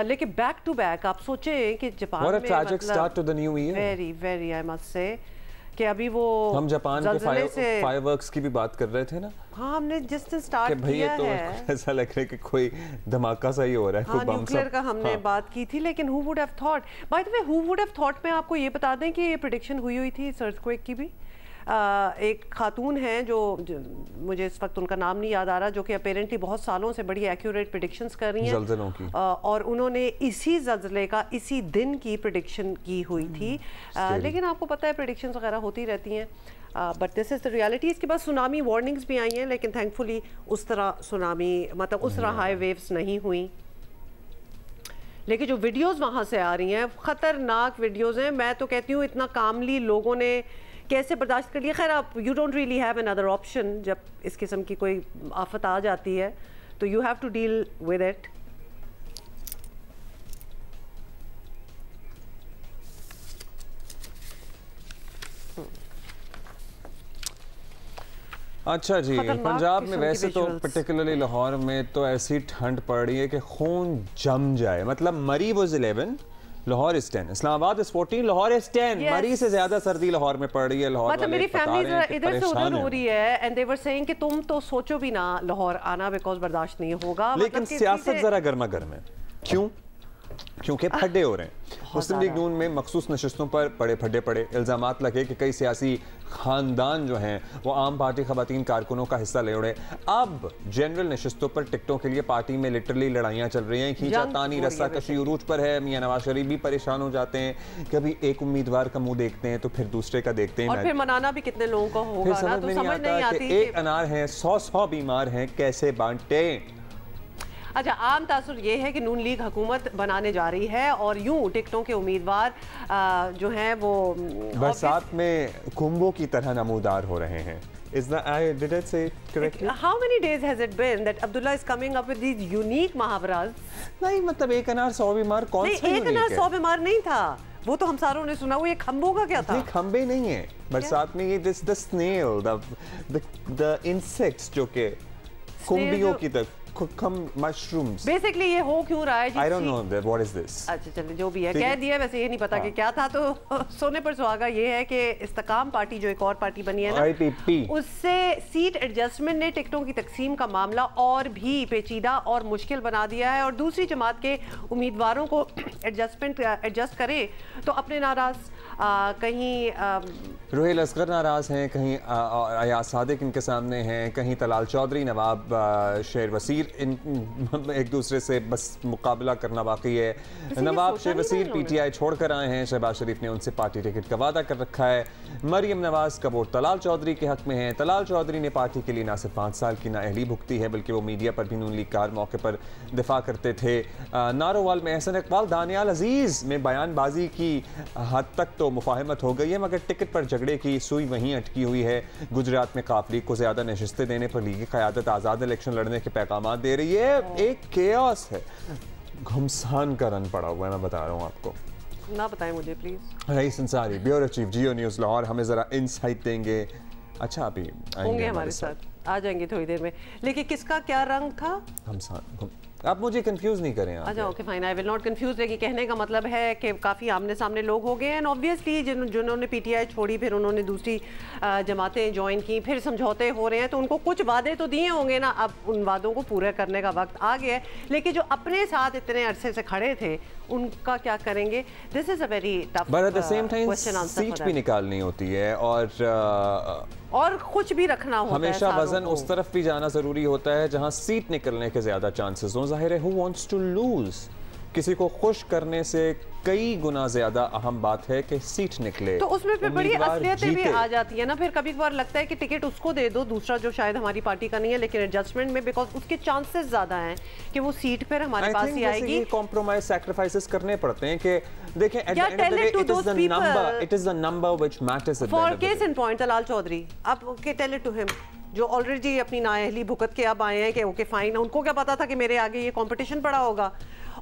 लेकिन back to back आप सोचें कि जापान में What a tragic start to the new year. Very I must say कि अभी वो हम जापान के फायरवर्क्स की भी बात कर रहे थे ना। हाँ, हमने जिस दिन स्टार्ट किया तो है ऐसा लग रहा है कि कोई धमाका सा ही हो रहा है। हाँ, न्यूक्लियर का हमने बात की थी, लेकिन who would have thought, by the way who would have thought में आपको ये बता दें कि ये प्रेडिक्शन हुई थी इस अर्थक्वेक की भी। एक खातून हैं जो मुझे इस वक्त उनका नाम नहीं याद आ रहा, जो कि अपेरेंटली बहुत सालों से बड़ी एक्यूरेट प्रेडिक्शंस कर रही हैं ज़लज़लों की, और उन्होंने इसी ज़लज़ले का इसी दिन की प्रेडिक्शन की हुई थी। लेकिन आपको पता है प्रेडिक्शंस वगैरह होती रहती हैं, but this is the reality. इसके बाद सुनामी वार्निंग्स भी आई हैं, लेकिन थैंकफुली उस तरह सुनामी मतलब उस तरह हाई वेव्स नहीं हुई। लेकिन जो वीडियोज़ वहाँ से आ रही हैं ख़तरनाक वीडियोज़ हैं। मैं तो कहती हूँ इतना कामली लोगों ने कैसे बर्दाश्त कर लिया। खैर, आप you don't really have another option जब इस किस्म की कोई आफत आ जाती है, तो you have to deal with it. अच्छा जी, पंजाब में वैसे तो पर्टिकुलरली लाहौर में तो ऐसी ठंड पड़ रही है कि खून जम जाए। मतलब मरी was 11, Lahore is 10, Islamabad is 14, Lahore is 10। मरी से ज्यादा सर्दी लाहौर में पड़ रही है। लाहौर मतलब मेरी फैमिली इधर से उधर हो रही है एंड दे वर सेइंग कि तुम तो सोचो भी ना लाहौर आना, बिकॉज बर्दाश्त नहीं होगा। लेकिन सियासत जरा गर्मा गर्म है। क्यों? क्योंकि फड्डे हो रहे हैं। मुस्लिम लीग नून में मखसूस नशस्तों पर बड़े फड्डे पड़े, इल्जामात लगे कि कई सियासी खानदान जो हैं वो आम पार्टी खवातीन कारकुनों का हिस्सा ले उड़े। अब जनरल नशस्तों पर टिकटों के लिए पार्टी में लिटरली लड़ाइयाँ चल रही हैं, खींचातानी रस्साकशी उरूज पर है। मियां नवाज शरीफ भी परेशान हो जाते हैं, कभी एक उम्मीदवार का मुंह देखते हैं तो फिर दूसरे का देखते हैं, और फिर मनाना भी कितने लोगों का होगा ना, तो समझ नहीं आती। एक अनार है 100 बीमार हैं, कैसे बांटे। अच्छा, आम तासुर ये है कि नून लीग हुकूमत बनाने जा रही है और यूं टिकटों के उम्मीदवार जो हैं वो बरसात में कुंभों की तरह नमूदार हो रहे हैं। Did I say it correctly? How many days has it been that Abdullah is coming up with these unique muhavras? नहीं, मतलब एक अनार 100 बीमार कौन सा? एक अनार 100 बीमार नहीं था, वो तो हम सारों ने सुना। वो ये खंबों का क्या था? नहीं, खंबे नहीं है बरसात में। ये द स्नेल, द इंसेक्ट्स जो के कुंभियों की तरह mushrooms. Basically ये हो क्यों रहा है? I don't know what is this. अच्छा चलिए, जो भी है कह दिया, वैसे ये नहीं पता कि क्या था। तो सोने पर सुहागा ये है कि इस्तेकाम पार्टी जो एक और पार्टी बनी है ना, IPP, उससे सीट एडजस्टमेंट ने टिकटों की तकसीम का मामला और भी पेचीदा और मुश्किल बना दिया है। और दूसरी जमात के उम्मीदवारों को एडजस्ट करे तो अपने नाराज कहीं रोहिल असगर नाराज हैं, कहीं अयाज सादिक इनके सामने हैं, कहीं तलाल चौधरी, नवाब शेर वसीर एक दूसरे से बस मुकाबला करना बाकी है। नवाब शेर वसीर PTI छोड़कर आए हैं, शहबाज शरीफ ने उनसे पार्टी टिकट का वादा कर रखा है। मरियम नवाज का वोट तलाल चौधरी के हक में है। तलाल चौधरी ने पार्टी के लिए ना सिर्फ 5 साल की नाअहली भुगती है, बल्कि वो मीडिया पर भी नून लीग का हर मौके पर दिफा करते थे। नारोवाल में एहसन इकबाल, दानियाल अजीज में बयानबाजी की हद तक तो मुफाहमत हो गई है, मगर टिकट पर झगड़े की सुई वहीं अटकी हुई है। गुजरात में काफ लीग को ज्यादा नशिस्तें देने पर लीगी क़यादत आज़ाद इलेक्शन लड़ने के पैगाम दे रही है। एक केओस है, घमसान का रन पड़ा हुआ है। मैं बता रहा हूँ आपको। ना बताएं मुझे please. Raees Ansari, bureau chief, Geo news Lahore, हमें जरा इनसाइट देंगे। अच्छा, अभी होंगे हमारे साथ, आ जाएंगे थोड़ी देर में। लेकिन किसका क्या रंग था? घमसान। आप मुझे कंफ्यूज नहीं करें। अच्छा okay fine, I will not confuse. लेकिन कहने का मतलब है कि काफ़ी आमने सामने लोग हो गए हैं। ऑब्वियसली जिन्होंने PTI छोड़ी, फिर उन्होंने दूसरी जमातें ज्वाइन की, फिर समझौते हो रहे हैं, तो उनको कुछ वादे तो दिए होंगे ना। अब उन वादों को पूरा करने का वक्त आ गया है। लेकिन जो अपने साथ इतने अरसे से खड़े थे, उनका क्या करेंगे? This is a very tough question answer. Seat भी निकालनी होती है और कुछ भी रखना होता है। हमेशा वजन उस तरफ भी जाना जरूरी होता है जहां सीट निकलने के ज्यादा चांसेस हो। जाहिर है, हु वांट्स टू लूज? किसी को खुश करने से कई गुना ज्यादा अहम बात है कि सीट निकले। तो उसमें फिर बड़ी असलियतें भी आ जाती है ना, फिर कभी कभार लगता है कि टिकट उसको दे दो दूसरा जो शायद हमारी पार्टी का नहीं है, लेकिन एडजस्टमेंट में बिकॉज उसके चांसेस ज्यादा हैं कि वो सीट फिर हमारे पास ही आएगी। कॉम्प्रोमाइज सैक्रिफाइसेस करने पड़ते हैं कि देखें it is the number which matters for case in point Talal Chaudhry, आप okay tell it to him जो ऑलरेडी अपनी नाअहली भुगत के अब आए हैं कि ओके फाइन, उनको क्या पता था कि मेरे आगे ये कंपटीशन पड़ा होगा।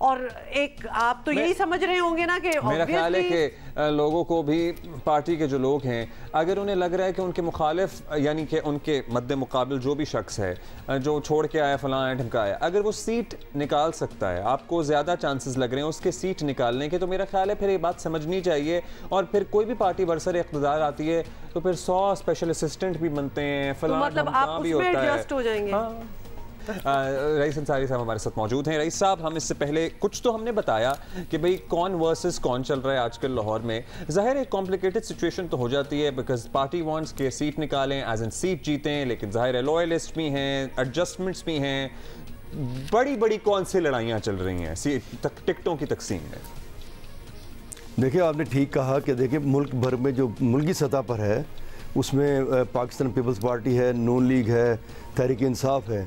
और एक आप तो यही समझ रहे होंगे ना कि मेरा ख्याल है कि लोगों को भी पार्टी के जो लोग हैं अगर उन्हें लग रहा है कि उनके मुखालिफ यानी कि उनके मद्दे मुकाबिल जो भी शख्स है जो छोड़ के आया फलां ढमका है, अगर वो सीट निकाल सकता है, आपको ज़्यादा चांसेस लग रहे हैं उसके सीट निकालने के, तो मेरा ख्याल है फिर ये बात समझनी चाहिए। और फिर कोई भी पार्टी बरसर इक़्तिदार आती है तो फिर 100 स्पेशल असिस्टेंट भी बनते हैं, फलां मतलब आप भी उसमें होता है। एडजस्ट हो जाएंगे। हाँ। रईस अंसारी साहब हमारे साथ मौजूद हैं। रईस साहब, हम इससे पहले कुछ तो हमने बताया कि भाई कौन वर्सेस कौन चल रहा है आजकल लाहौर में। ज़ाहिर है कॉम्प्लिकेटेड सिचुएशन तो हो जाती है बिकॉज पार्टी वांट्स के सीट निकालें, एज इन सीट जीतें, लेकिन ज़ाहिर है लॉयलिस्ट भी हैं, एडजस्टमेंट्स भी हैं, बड़ी बड़ी कौन सी लड़ाइयाँ चल रही हैं टिकटों की तकसीम में। देखिए, आपने ठीक कहा कि देखिए मुल्क भर में जो मुल्की सतह पर है उसमें पाकिस्तान पीपल्स पार्टी है, नून लीग है, तहरीक इंसाफ है,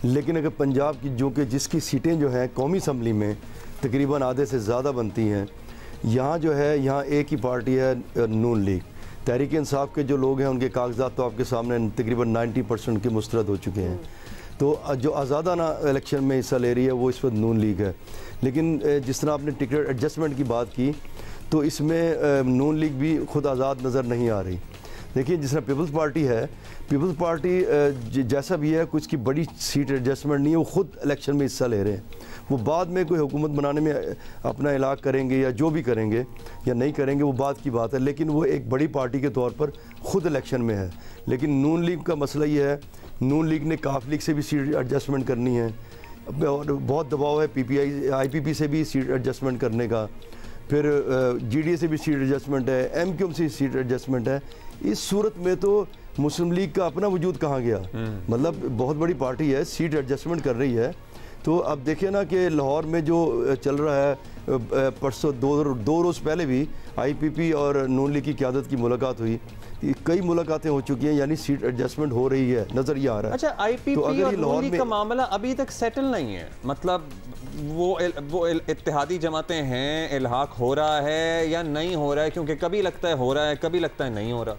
लेकिन अगर पंजाब की जो कि जिसकी सीटें जो हैं कौमी असम्बली में तकरीबन आधे से ज़्यादा बनती हैं, यहाँ जो है यहाँ एक ही पार्टी है नून लीग। तहरीक इंसाफ के जो लोग हैं उनके कागजात तो आपके सामने तकरीबन 90% के मुस्तरद हो चुके हैं। तो जो आज़ादाना इलेक्शन में हिस्सा ले रही है वो इस वक्त नून लीग है। लेकिन जिस तरह आपने टिकट एडजस्टमेंट की बात की तो इसमें नून लीग भी खुद आज़ाद नज़र नहीं आ रही। देखिए, जिस तरह पीपल्स पार्टी है, पीपल्स पार्टी जैसा भी है कुछ की बड़ी सीट एडजस्टमेंट नहीं है, वो ख़ुद इलेक्शन में हिस्सा ले रहे हैं। वो बाद में कोई हुकूमत बनाने में अपना इलाक़ करेंगे या जो भी करेंगे या नहीं करेंगे वो बात की बात है, लेकिन वो एक बड़ी पार्टी के तौर पर ख़ुद इलेक्शन में है। लेकिन नून लीग का मसला ये है, नून लीग ने काफ लीग से भी सीट एडजस्टमेंट करनी है और बहुत दबाव है IPP से भी सीट एडजस्टमेंट करने का, फिर GDA से भी सीट एडजस्टमेंट है, MQM से सीट एडजस्टमेंट है। इस सूरत में तो मुस्लिम लीग का अपना वजूद कहाँ गया? मतलब बहुत बड़ी पार्टी है, सीट एडजस्टमेंट कर रही है। तो अब देखिए ना कि लाहौर में जो चल रहा है, परसों दो रोज़ पहले भी IPP और नून लीग की क़यादत की मुलाकात हुई, कई मुलाकातें हो चुकी हैं, यानी सीट एडजस्टमेंट हो रही है, नज़र ये आ रहा है। अच्छा, IPP तो और नून लीग का मामला अभी तक सेटल नहीं है, मतलब वो इत्तेहादी जमातें हैं, इल्हाक हो रहा है या नहीं हो रहा है? क्योंकि कभी लगता है हो रहा है, कभी लगता है नहीं हो रहा।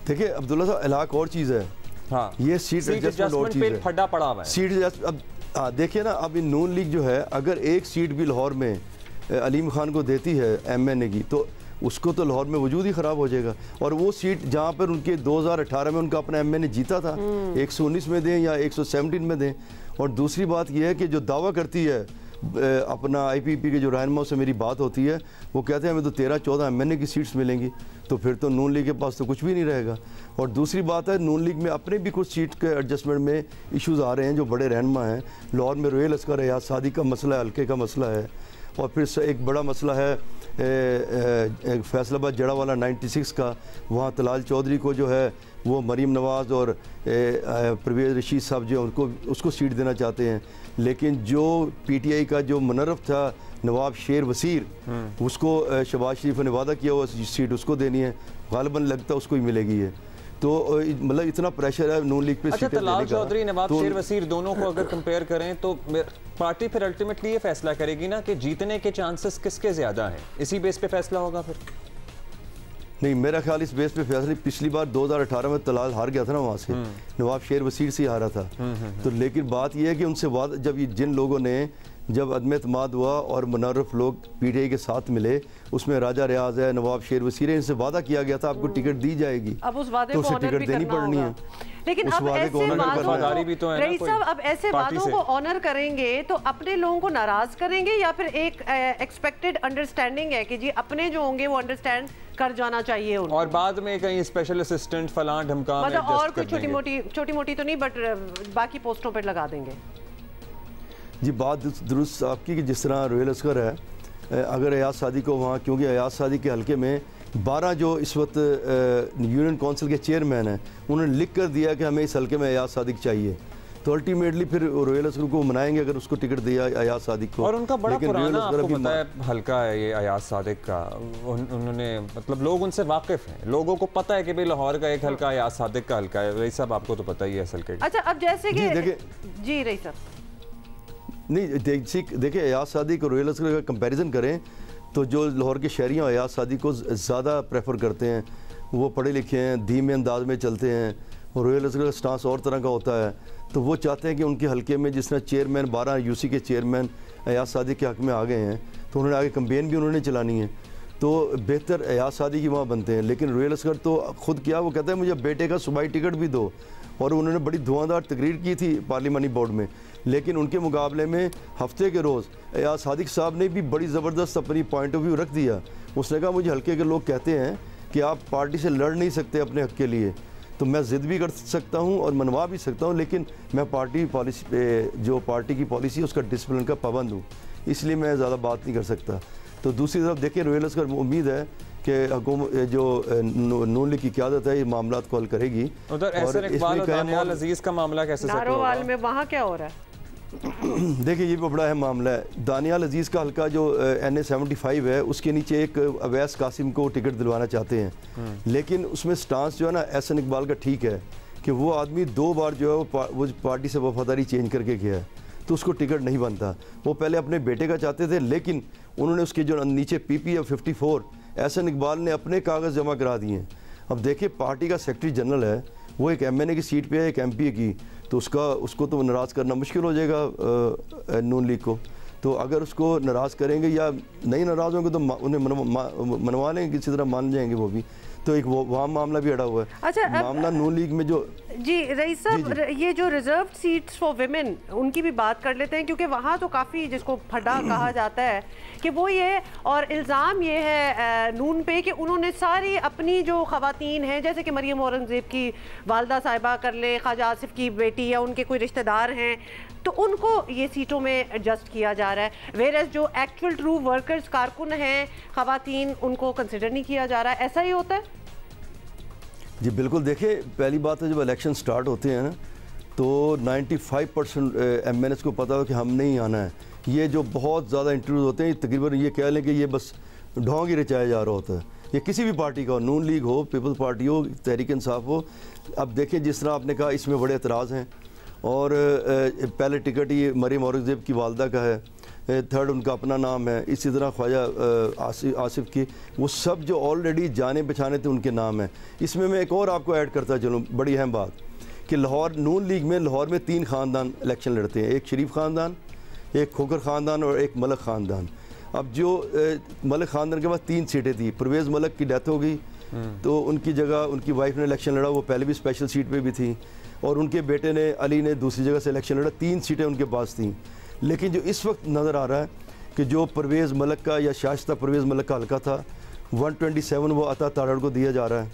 देखिए अब्दुल्ला साहब, इल्हाक और चीज़ है, हाँ, ये सीट एडजस्टमेंट और चीज़ है, फड्डा पड़ा हुआ है सीट एडजस्ट। अब देखिए ना, अब नून लीग जो है अगर एक सीट भी लाहौर में अलीम खान को देती है MNA की, तो उसको तो लाहौर में वजूद ही ख़राब हो जाएगा। और वो सीट जहाँ पर उनके 2018 में उनका अपना MNA जीता था, 119 में दें या 117 में दें। और दूसरी बात यह है कि जो दावा करती है अपना IPP के जो रहनुमा से मेरी बात होती है, वो कहते हैं हमें तो 13-14 MNA की सीट्स मिलेंगी, तो फिर तो नून लीग के पास तो कुछ भी नहीं रहेगा। और दूसरी बात है, नून लीग में अपने भी कुछ सीट के एडजस्टमेंट में इश्यूज़ आ रहे हैं जो बड़े रहनुमा हैं। लाहौर में रोयल अस्कर एयाज सादी का मसला है, हल्के का मसला है, और फिर एक बड़ा मसला है फैसलाबाद जड़ावाला 96 का, वहाँ तलाल चौधरी को जो है वो मरीम नवाज़ और परवेज़ रशीद साहब जो उनको उसको सीट देना चाहते हैं। लेकिन जो PTI का जो मुनर्रफ था नवाब शेर वसीर, उसको शहबाज शरीफ ने वादा किया वो सीट उसको देनी है, गालिबन लगता उसको ही मिलेगी है। तो मतलब इतना प्रेशर है नून लीग पे। अच्छा, तलाल चौधरी नवाब शेर वसीर दोनों को अगर कंपेयर करें तो पार्टी फिर अल्टीमेटली ये फैसला करेगी ना कि जीतने के चांसेस किसके ज्यादा हैं, इसी बेस पे फैसला होगा फिर? नहीं, मेरा ख्याल इस बेस पे फैसला, पिछली बार 2018 में तलाल हार गया था ना वहाँ से, नवाब शेर वसीर से हारा था। तो लेकिन बात यह है कि उनसे जब जिन लोगों ने जब अदम एतमाद हुआ और मुनर्रफ लोग PTI के साथ मिले, उसमें राजा रियाज है, नवाब शेर वसीर है, इनसे वादा किया गया था आपको टिकट दी जाएगी, अब उस वादे तो को उसे ऑनर टिकट भी देनी करना पड़नी है। लेकिन अब ऐसे वादों भी तो है रईस साहब, अब ऐसे वादों को ऑनर करेंगे तो अपने लोगों को नाराज करेंगे या फिर एक एक्सपेक्टेड अंडरस्टैंडिंग है कि जी अपने जो होंगे वो अंडरस्टैंड कर जाना चाहिए उनको, और बाद में कहीं स्पेशल असिस्टेंट फलां ढमका मतलब और कोई छोटी मोटी तो नहीं बट बाकी पोस्टों पर लगा देंगे। जी, बात दुरुस्त आपकी कि जिस तरह रोयल अस्कर है, अगर एयाज सादी को वहाँ, क्योंकि एयाज सादी के हल्के में 12 जो इस वक्त यूनियन काउंसिल के चेयरमैन हैं, उन्होंने लिख कर दिया कि हमें इस हल्के में एयाज सादिक चाहिए, तो अल्टीमेटली फिर रोयल असगर को मनाएंगे अगर उसको टिकट दिया अयाज सादिक को। और उनका बड़ा पुराना आपको पता है हल्का है ये अयाज सादिक का, उन्होंने मतलब लोग उनसे वाकिफ हैं, लोगों को पता है कि भाई लाहौर का एक हल्का अयाज सादिक का हल्का है। रईस साहब आपको तो पता ही है असल के। अच्छा अब जैसे कि जी रईस साहब नहीं देखिए अयाज सादिक और रोयल असगर का कंपैरिजन करें तो जो लाहौर के शहरियाँ अयाज सादिक को ज़्यादा प्रेफर करते हैं, वो पढ़े लिखे हैं, धीमे अंदाज में चलते हैं, और रोयल असगर का स्टांस और तरह का होता है। तो वो चाहते हैं कि उनके हल्के में जिस तरह चेयरमैन 12 यूसी के चेयरमैन अयाज सादिक के हक़ में आ गए हैं, तो उन्होंने आगे कंपेन भी उन्होंने चलानी है, तो बेहतर अयाज सादिक ही वहाँ बनते हैं। लेकिन रोयल असगर तो खुद क्या वो कहता है मुझे बेटे का सूबाई टिकट भी दो, और उन्होंने बड़ी धुआंधार तकरीर की थी पार्लिमानी बोर्ड में, लेकिन उनके मुकाबले में हफ्ते के रोज़ अयाज सादिक साहब ने भी बड़ी ज़बरदस्त अपनी पॉइंट ऑफ व्यू रख दिया। उसने कहा मुझे हल्के के लोग कहते हैं कि आप पार्टी से लड़ नहीं सकते अपने हक़ के लिए, तो मैं ज़िद भी कर सकता हूं और मनवा भी सकता हूं, लेकिन मैं पार्टी पॉलिसी जो पार्टी की पॉलिसी है उसका डिसिप्लिन का पाबंद हूं, इसलिए मैं ज़्यादा बात नहीं कर सकता। तो दूसरी तरफ देखिए रोयल असगर उम्मीद है कि हुकूमत जो नून लीग की क़यादत है ये मामला को हल करेगी। उधर एहसन इकबाल और दानियाल अजीज़ का मामला कैसे सेटल होगा? में वहाँ क्या हो रहा है? देखिए ये भी बड़ा अहम मामला है। दानियाल अजीज़ का हल्का जो NA-75 है उसके नीचे एक अवैस कासिम को टिकट दिलवाना चाहते हैं, लेकिन उसमें स्टांस जो है ना एहसन इकबाल का ठीक है कि वो आदमी 2 बार जो है वो पार्टी से वफादारी चेंज करके गया है, तो उसको टिकट नहीं बनता। वो पहले अपने बेटे का चाहते थे, लेकिन उन्होंने उसके जो नीचे PPF 54 एहसन इकबाल ने अपने कागज़ जमा करा दिए हैं। अब देखिए पार्टी का सेक्रेटरी जनरल है, वो एक MNA की सीट पे है, एक MPA की, तो उसको तो नाराज़ करना मुश्किल हो जाएगा नून लीग को। तो अगर उसको नाराज़ करेंगे या नहीं नाराज़ होंगे तो उन्हें मनवा लेंगे, किसी तरह मान जाएंगे वो भी। तो एक वो वहाँ मामला भी अड़ा हुआ है। अच्छा मामला नून लीग में जो जी रईस साहब ये जो रिजर्व सीट्स फॉर विमेन उनकी भी बात कर लेते हैं, क्योंकि वहाँ तो काफ़ी जिसको फड्डा कहा जाता है कि वो ये, और इल्ज़ाम ये है नून पे कि उन्होंने सारी अपनी जो ख़वातीन हैं, जैसे कि मरियम औरंगज़ेब की वालदा साहिबा कर ले, ख्वाजा आसिफ की बेटी या उनके कोई रिश्तेदार हैं, तो उनको ये सीटों में एडजस्ट किया जा रहा है, वेरएस जो एक्चुअल ट्रू वर्कर्स कारकुन हैं ख़वातीन उनको कंसिडर नहीं किया जा रहा है। ऐसा ही होता है? जी बिल्कुल। देखिए पहली बात है जब इलेक्शन स्टार्ट होते हैं ना तो 95% MNS को पता हो कि हम नहीं आना है। ये जो बहुत ज़्यादा इंटरव्यूज होते हैं तकरीबन ये कह लें कि ये बस ढोंग ही रचाया जा रहा होता है, ये किसी भी पार्टी का हो, नून लीग हो, पीपल्स पार्टी हो, तहरीक इंसाफ हो। अब देखिए जिस तरह आपने कहा इसमें बड़े एतराज़ हैं, और पहले टिकट ये मरियम औरंगज़ेब की वालदा का है, थर्ड उनका अपना नाम है, इसी तरह ख्वाजा आसिफ की, वो सब जो ऑलरेडी जाने पहचाने थे उनके नाम हैं। इसमें मैं एक और आपको ऐड करता चलूँ, बड़ी अहम बात कि लाहौर नून लीग में लाहौर में 3 ख़ानदान इलेक्शन लड़ते हैं, एक शरीफ ख़ानदान, एक खोकर ख़ानदान और एक मलक ख़ानदान। अब जो मलक ख़ानदान के पास 3 सीटें थी, परवेज़ मलक की डेथ हो गई तो उनकी जगह उनकी वाइफ ने इलेक्शन लड़ा, वो पहले भी स्पेशल सीट पे भी थी, और उनके बेटे ने अली ने दूसरी जगह से इलेक्शन लड़ा, 3 सीटें उनके पास थीं। लेकिन जो इस वक्त नज़र आ रहा है कि जो परवेज़ मलक का या शाइस्ता परवेज़ मलक का हल्का था 127 वो अता तारड़ को दिया जा रहा है,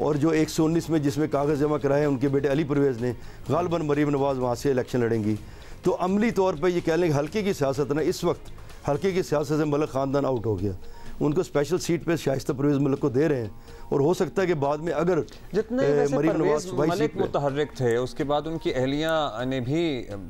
और जो 119 में जिसमें कागज़ जमा कराए उनके बेटे अली परवेज़ ने, गालबन मरीम नवाज़ वहाँ से इलेक्शन लड़ेंगी। तो अमली तौर पर ये कह लें कि हल्के की सियासत ना, इस वक्त हल्के की सियासत से मलक ख़ानदान आउट हो गया, उनको स्पेशल सीट पे शाइस्ता परवेज़ मलक को दे रहे हैं, और हो सकता है कि बाद में अगर जितने परवेज़ मलिक मुतहर्रिक थे उसके बाद उनकी अहलियाँ ने भी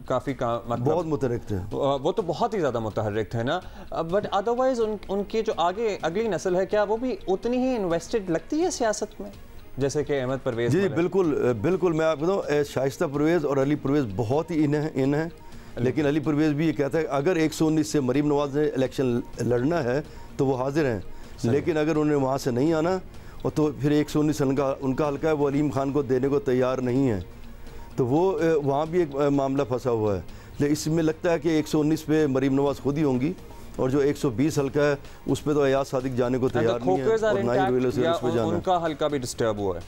काफ़ी मतलब बहुत मुतहर्रिक थे, वो तो बहुत ही ज़्यादा मुतहर्रिक थे ना, बट अदरवाइज उनकी जो आगे अगली नस्ल है क्या वो भी उतनी ही इन्वेस्टेड लगती है सियासत में जैसे कि अहमद परवेज़? जी बिल्कुल बिल्कुल। मैं आपको बताऊँ शाइस्ता परवेज़ और अली परवेज़ बहुत ही इन है, लेकिन अली परवेज़ भी ये कहता है अगर 119 से मरीम नवाज़ ने इलेक्शन लड़ना है तो वो हाजिर हैं, लेकिन अगर उन्हें वहाँ से नहीं आना और तो फिर 119 उनका हल्का है वो अलीम खान को देने को तैयार नहीं है, तो वो वहाँ भी एक मामला फंसा हुआ है। लेकिन इसमें लगता है कि 119 पे मरीम नवाज़ खुद ही होंगी, और जो 120 हल्का है उस पर तो अयाज सादिक जाने को तैयार नहीं है, और ना ही रोयल असगर उस पर जाना। उनका हल्का भी डिस्टर्ब हुआ है?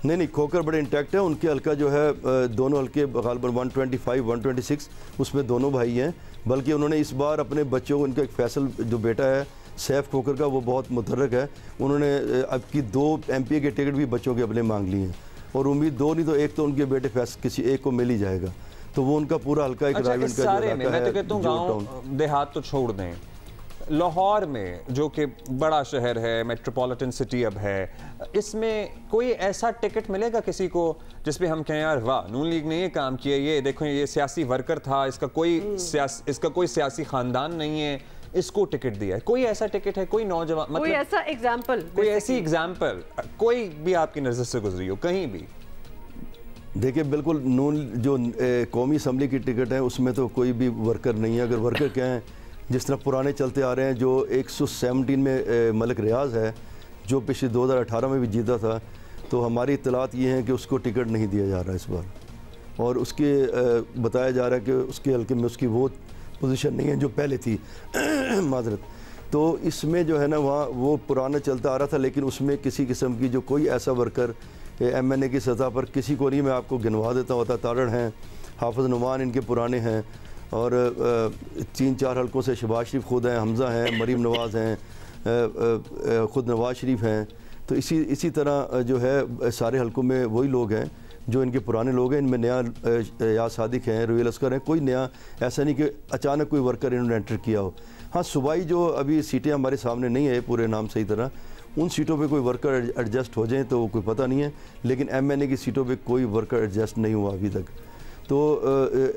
नहीं, खोकर बड़े इंटैक्ट है, उनके हल्का जो है दोनों हल्के गालबन 125 126 उसमें दोनों भाई हैं, बल्कि उन्होंने इस बार अपने बच्चों को, उनका एक फैसल जो बेटा है सैफ खोकर का वो बहुत मुतहर्रिक है, उन्होंने अब की 2 MPA के टिकट भी बच्चों के अपने मांग लिए हैं, और उम्मीद 2 नहीं तो 1 तो उनके बेटे किसी एक को मिल ही जाएगा, तो वो उनका पूरा हल्का एक राइवल का सारे में मैं तो कहता हूँ गाँव देहात तो छोड़ दें, लाहौर में जो कि बड़ा शहर है, मेट्रोपॉलिटन सिटी अब है, इसमें कोई ऐसा टिकट मिलेगा किसी को जिस पे हम कहें यार वाह नून लीग ने ये काम किया, ये देखो ये सियासी वर्कर था, इसका कोई सियासी खानदान नहीं है, इसको टिकट दिया है? कोई ऐसा टिकट है, कोई नौजवान, मतलब कोई ऐसा एग्जाम्पल, कोई ऐसी एग्जाम्पल कोई भी आपकी नज़र से गुजरी हो कहीं भी? देखिए बिल्कुल नून जो कौमी असम्बली की टिकट है उसमें तो कोई भी वर्कर नहीं है। अगर वर्कर क्या है, जिस तरह पुराने चलते आ रहे हैं, जो 117 में मलिक रियाज है जो पिछले 2018 में भी जीता था, तो हमारी इत्तलात ये हैं कि उसको टिकट नहीं दिया जा रहा इस बार, और उसके बताया जा रहा है कि उसके हल्के में उसकी वो पोजीशन नहीं है जो पहले थी माजरत। तो इसमें जो है ना वहाँ वो पुराना चलता आ रहा था, लेकिन उसमें किसी किस्म की जो कोई ऐसा वर्कर MNA की सतह पर किसी को नहीं, मैं आपको गिनवा देता होता। तारण हैं, हाफिज़ नुमान इनके पुराने हैं, और 3-4 हल्कों से शहबाज शरीफ खुद हैं, हमज़ा हैं, मरीम नवाज़ हैं, ख़ुद नवाज़ शरीफ हैं। तो इसी तरह जो है सारे हल्कों में वही लोग हैं जो इनके पुराने लोग हैं। इनमें नया याद सादिक हैं, रुयल अस्कर हैं, कोई नया ऐसा नहीं कि अचानक कोई वर्कर इन्होंने एंटर किया हो। हाँ, सूबाई जो अभी सीटें हमारे सामने नहीं है पूरे नाम सही तरह, उन सीटों पे कोई वर्कर एडजस्ट हो जाए तो कोई पता नहीं है, लेकिन MNA की सीटों पे कोई वर्कर एडजस्ट नहीं हुआ अभी तक। तो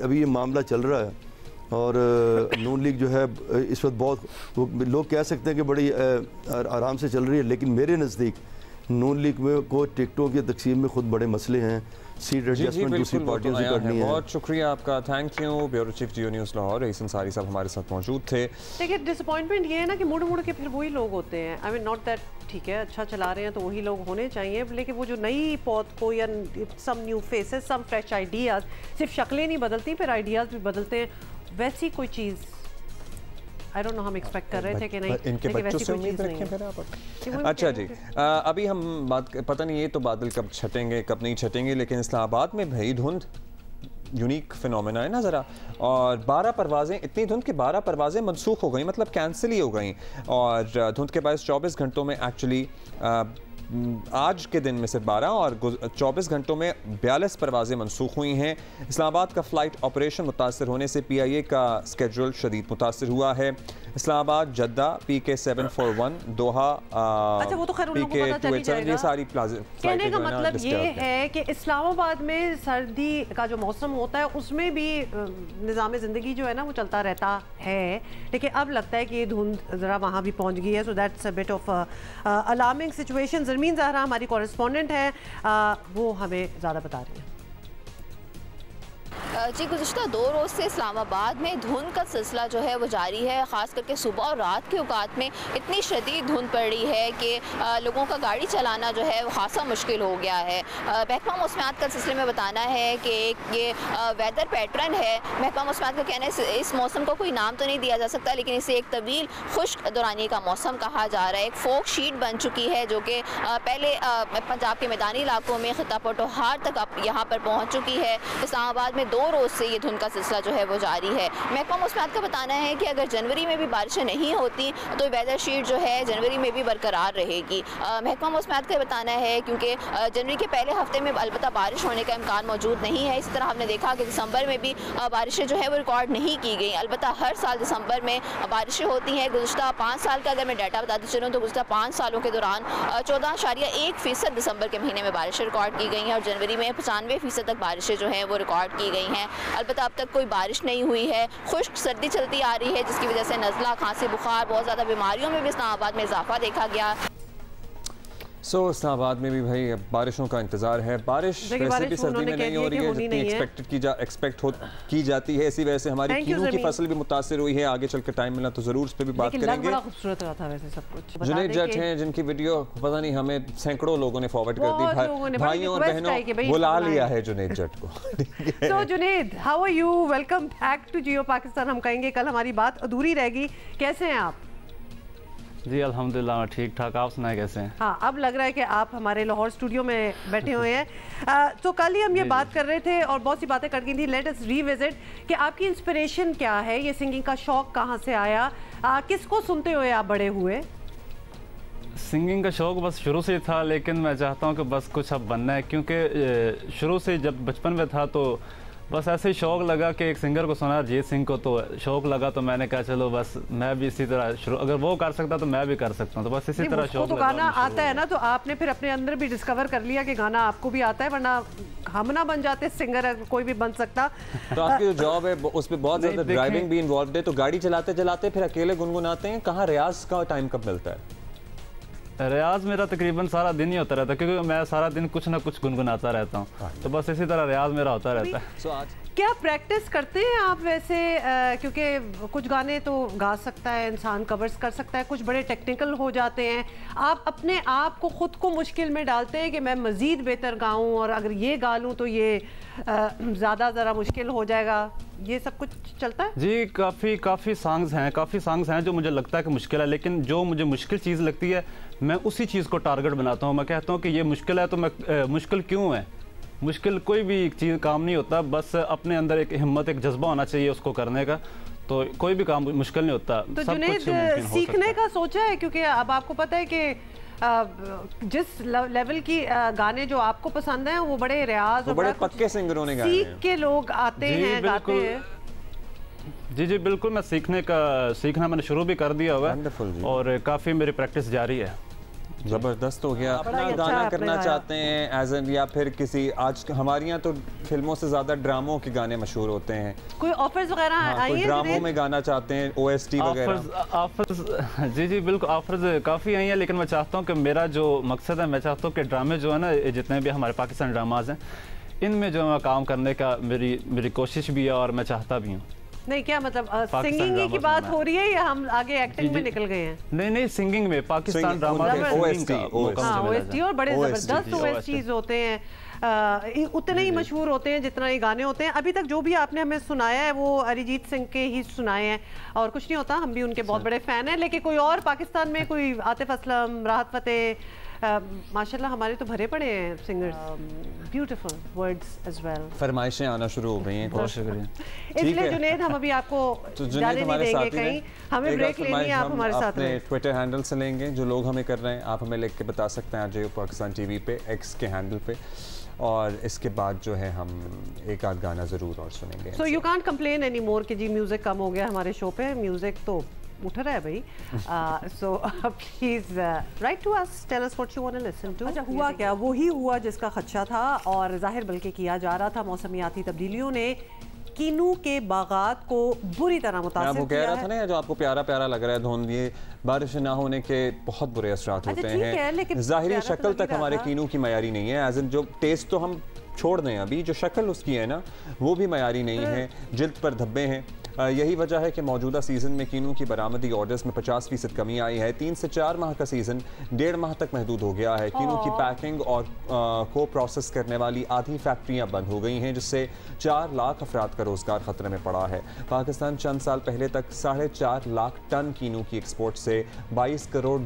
अभी ये मामला चल रहा है, और नून लीग जो है इस वक्त बहुत लोग कह सकते हैं कि बड़ी आराम से चल रही है, लेकिन मेरे नज़दीक नून लीग में को टिकटों की तकसीम में खुद बड़े मसले हैं। सीट एडजस्टमेंट दूसरी पार्टियों से करनी है। बहुत शुक्रिया आपका, thank you. Bureau chief Geo news Lahore Raees Ansari sahab हमारे साथ मौजूद थे। देखिए डिसअपॉइंटमेंट ये है ना कि मुड़ मुड़ के फिर वही लोग होते हैं। आई मीन नॉट दैट ठीक है अच्छा चला रहे हैं तो वही लोग होने चाहिए, लेकिन वो जो नई पौध को या some new faces, some fresh ideas, सिर्फ शक्लें नहीं बदलती फिर आइडियाज़ भी बदलते हैं, वैसी कोई चीज़ आई डोंट नो हम एक्सपेक्ट कर रहे थे कि नहीं इनके बच्चों से उम्मीद रखें फिर आप। अच्छा जी, अभी हम बात पता नहीं ये तो बादल कब छटेंगे कब नहीं छटेंगे, लेकिन इस्लामाबाद में भई धुंध यूनिक फिनोमेना है ना ज़रा, और 12 परवाज़ें, इतनी धुंध कि 12 परवाज़ें मनसूख हो गई, मतलब कैंसिल ही हो गई, और धुंध के बायस 24 घंटों में एक्चुअली आज के दिन में सिर्फ 12 और 24 घंटों में 42 परवाज़ें मनसूख हुई हैं। इस्लामाबाद का फ़्लाइट ऑपरेशन मुतासर होने से PIA का स्केड्यूल शदीद मुतासर हुआ है। इस्लामाबाद, जद्दा, PK741, दोहा, अच्छा वो तो खैर उन लोगों को पता चल ही जाएगा। ये सारी कहने का मतलब ये है कि इस्लामाबाद में सर्दी का जो मौसम होता है उसमें भी निज़ाम ज़िंदगी जो है ना वो चलता रहता है, लेकिन अब लगता है कि ये धुंध ज़रा वहाँ भी पहुँच गई है। So that's a bit of alarming situation. Zarmeen Zahra हमारी कॉरेस्पॉन्डेंट है, वो हमें ज़्यादा बता रही है। जी, गुज़िश्ता 2 रोज़ से इस्लामाबाद में धुंध का सिलसिला जो है वो जारी है। ख़ास करके सुबह और रात के औकात में इतनी शदीद धुंध पड़ रही है कि लोगों का गाड़ी चलाना जो है वो खासा मुश्किल हो गया है। महकमा मौसमियात का सिलसिले में बताना है कि ये वेदर पैटर्न है। महकमा मौसमियात का कहना है इस मौसम को कोई नाम तो नहीं दिया जा सकता, लेकिन इसे एक तवील खुश्क दौरानी का मौसम कहा जा रहा है। एक फोक शीट बन चुकी है जो कि पहले पंजाब के मैदानी इलाकों में खिता पटोहार तक अब यहाँ पर पहुँच चुकी है। इस्लामाबाद में 2 रोज़ से ये धुंध का सिलसिला जो है वो जारी है। महकमा मौसमियात का बताना है कि अगर जनवरी में भी बारिशें नहीं होती तो वेदर शीट जो है जनवरी में भी बरकरार रहेगी। महकमा मौसमियात का बताना है क्योंकि जनवरी के पहले हफ्ते में अलबत्ता बारिश होने का इम्कान मौजूद नहीं है। इस तरह हमने देखा कि दिसंबर में भी बारिशें जो है वो रिकॉर्ड नहीं की गई। अलबत्ता हर साल दिसंबर में बारिशें होती हैं। गुज़िश्ता 5 साल का अगर मैं डाटा बताती चलूँ तो गुज़िश्ता 5 सालों के दौरान 14.1% दिसंबर के महीने में बारिशें रिकॉर्ड की गई हैं, और जनवरी में 95% तक बारिशें जो हैं वो रिकॉर्ड की गई हैं। अलबत्ता अब तक कोई बारिश नहीं हुई है, खुश्क सर्दी चलती आ रही है, जिसकी वजह से नज़ला, खांसी, बुखार, बहुत ज़्यादा बीमारियों में भी इस्लामाबाद में इजाफा देखा गया। इस्लामाबाद में भी भाई बारिशों का इंतजार है। बारिश वैसे भी सर्दी में नहीं हो रही है जितनी एक्सपेक्ट की जाती है। इसी वजह से हमारी कीनू की फसल भी मुतासिर हुई है। आगे चलकर टाइम मिला तो जरूर उस पर भी बात करेंगे। बड़ा खूबसूरत रहा था वैसे सब कुछ। जुनैद जट हैं जिनकी वीडियो पता नहीं हमें सैकड़ों लोगों ने फॉरवर्ड कर दी। भाइयों और बहनों बुला लिया है जुनैद जट को। तो Junaid, how are you? Welcome back to Geo Pakistan. हम कहेंगे कल हमारी बात अधूरी रहेगी, कैसे हैं आप? जी अल्हम्दुलिल्लाह ठीक ठाक, आप सुनाए कैसे हैं? हाँ, अब लग रहा है कि आप हमारे लाहौर स्टूडियो में बैठे हुए हैं। तो कल ही हम ये बात कर रहे थे और बहुत सी बातें कर गई थी। लेट अस रीविजिट कि आपकी इंस्पिरेशन क्या है, ये सिंगिंग का शौक कहाँ से आया, किसको सुनते हुए आप बड़े हुए? सिंगिंग का शौक़ बस शुरू से ही था, लेकिन मैं चाहता हूँ कि बस कुछ अब बनना है, क्योंकि शुरू से जब बचपन में था तो बस ऐसे ही शौक लगा कि एक सिंगर को सुना अरिजीत सिंह को, तो शौक लगा तो मैंने कहा चलो बस मैं भी इसी तरह शुरू, अगर वो कर सकता तो मैं भी कर सकता हूँ, तो बस इसी तरह शौक तो गाना आता है ना, तो आपने फिर अपने अंदर भी डिस्कवर कर लिया कि गाना आपको भी आता है, वरना हम ना बन जाते सिंगर, कोई भी बन सकता। तो आपकी जो जॉब है उसमें बहुत ज़्यादा ड्राइविंग भी इन्वॉल्व है, तो गाड़ी चलाते चलाते फिर अकेले गुनगुनाते हैं, कहाँ रियाज का टाइम कब मिलता है? रियाज मेरा तकरीबन सारा दिन ही होता रहता है, क्योंकि मैं सारा दिन कुछ ना कुछ गुनगुनाता रहता हूँ, तो बस इसी तरह रियाज मेरा होता रहता है। क्या प्रैक्टिस करते हैं आप वैसे? क्योंकि कुछ गाने तो गा सकता है इंसान, कवर्स कर सकता है, कुछ बड़े टेक्निकल हो जाते हैं, आप अपने आप को खुद को मुश्किल में डालते हैं कि मैं मज़ीद बेहतर गाऊं, और अगर ये गा लूं तो ये ज़्यादा ज़रा मुश्किल हो जाएगा, ये सब कुछ चलता है? जी काफ़ी सॉन्ग्स हैं जो मुझे लगता है कि मुश्किल है, लेकिन जो मुझे मुश्किल चीज़ लगती है मैं उसी चीज़ को टारगेट बनाता हूँ। मैं कहता हूँ कि ये मुश्किल है तो मैं मुश्किल क्यों है, मुश्किल कोई भी चीज़ काम नहीं होता, बस अपने अंदर एक हिम्मत, एक जज्बा होना चाहिए उसको करने का, तो कोई भी काम मुश्किल नहीं होता। तो जुनैद सीखने का सोचा है? क्योंकि अब आपको पता है कि जिस लेवल की गाने जो आपको पसंद हैं वो बड़े रियाज और बड़े पक्के सिंगरों ने गाए हैं, सीख के लोग आते हैं, गाते हैं। जी बिल्कुल, मैं सीखना मैंने शुरू भी कर दिया हुआ है और काफ़ी मेरी प्रैक्टिस जारी है। जबरदस्त हो गया। अपना गाना करना चाहते हैं एज एन, या फिर किसी, आज हमारे यहाँ तो फिल्मों से ज्यादा ड्रामों के गाने मशहूर होते हैं, कोई ऑफर्स वगैरह आई हैं? ड्रामों में गाना चाहते हैं, OST वगैरह? ऑफर्स जी बिल्कुल, ऑफर्स काफ़ी आई हैं, लेकिन मैं चाहता हूँ कि मेरा जो मकसद है, मैं चाहता हूँ कि ड्रामे जो है ना, जितने भी हमारे पाकिस्तानी ड्रामाज हैं, इनमें जो है काम करने का मेरी कोशिश भी है और मैं चाहता भी हूँ। नहीं, क्या मतलब सिंगिंग की बात हो रही है या हम आगे एक्टिंग में निकल गए हैं? नहीं, सिंगिंग में पाकिस्तान ड्रामा OST और बड़े जबरदस्त OSTs होते हैं, उतने ही मशहूर होते हैं जितना ये गाने होते हैं। अभी तक जो भी आपने हमें सुनाया है वो अरिजीत सिंह के ही सुनाए हैं, और कुछ नहीं होता, हम भी उनके बहुत बड़े फैन हैं, लेकिन कोई और पाकिस्तान में कोई आतिफ असलम, राहत फतेह, माशाल्लाह हमारे तो भरे पड़े हैं singers, beautiful words as well. फरमाइशें आना शुरू हो गई हैं, बहुत शुक्रिया। इसलिए जुनैद हम अभी आपको जाने नहीं देंगे कहीं, हमें ब्रेक लेनी है, आप हमारे साथ रहें। ट्विटर हैंडल से लेंगे, जो लोग हमें कर रहे हैं आप हमें लिख के बता सकते हैं आरजे पाकिस्तान TV पे, X के हैंडल पे, और इसके बाद जो है हम एक आध गाना ज़रूर और सुनेंगे। So you can't complain any more कि जी म्यूज़िक कम हो गया हमारे शो पे, म्यूज़िक तो उठ रहा है भाई। So please write to us, tell us what you want to listen to. अच्छा, हुआ क्या? वही हुआ जिसका खदशा था और जाहिर बल्कि किया जा रहा था। मौसमियाती तब्दीलियों ने कीनू के बागात को बुरी तरह मुतासिर किया है। कह रहा था ना, जो आपको प्यारा प्यारा लग रहा है धुंध, ये बारिश ना होने के बहुत बुरे असरात होते हैं। ज़ाहिरी शक्ल तक हमारे कीनू की मयारी नहीं है, एज इन जो टेस्ट तो हम छोड़ दें, अभी जो शक्ल उसकी है ना वो भी मयारी नहीं है, जिल्द पर धब्बे हैं। यही वजह है कि मौजूदा सीज़न में कीनू की बरामदी ऑर्डर्स में 50% कमी आई है। 3 से 4 माह का सीज़न 1.5 माह तक महदूद हो गया है। कीनू की पैकिंग और को प्रोसेस करने वाली आधी फैक्ट्रियां बंद हो गई हैं, जिससे 4 लाख अफराद का रोज़गार ख़तरे में पड़ा है। पाकिस्तान चंद साल पहले तक 4.5 लाख टन कीनू की एक्सपोर्ट से $22 करोड़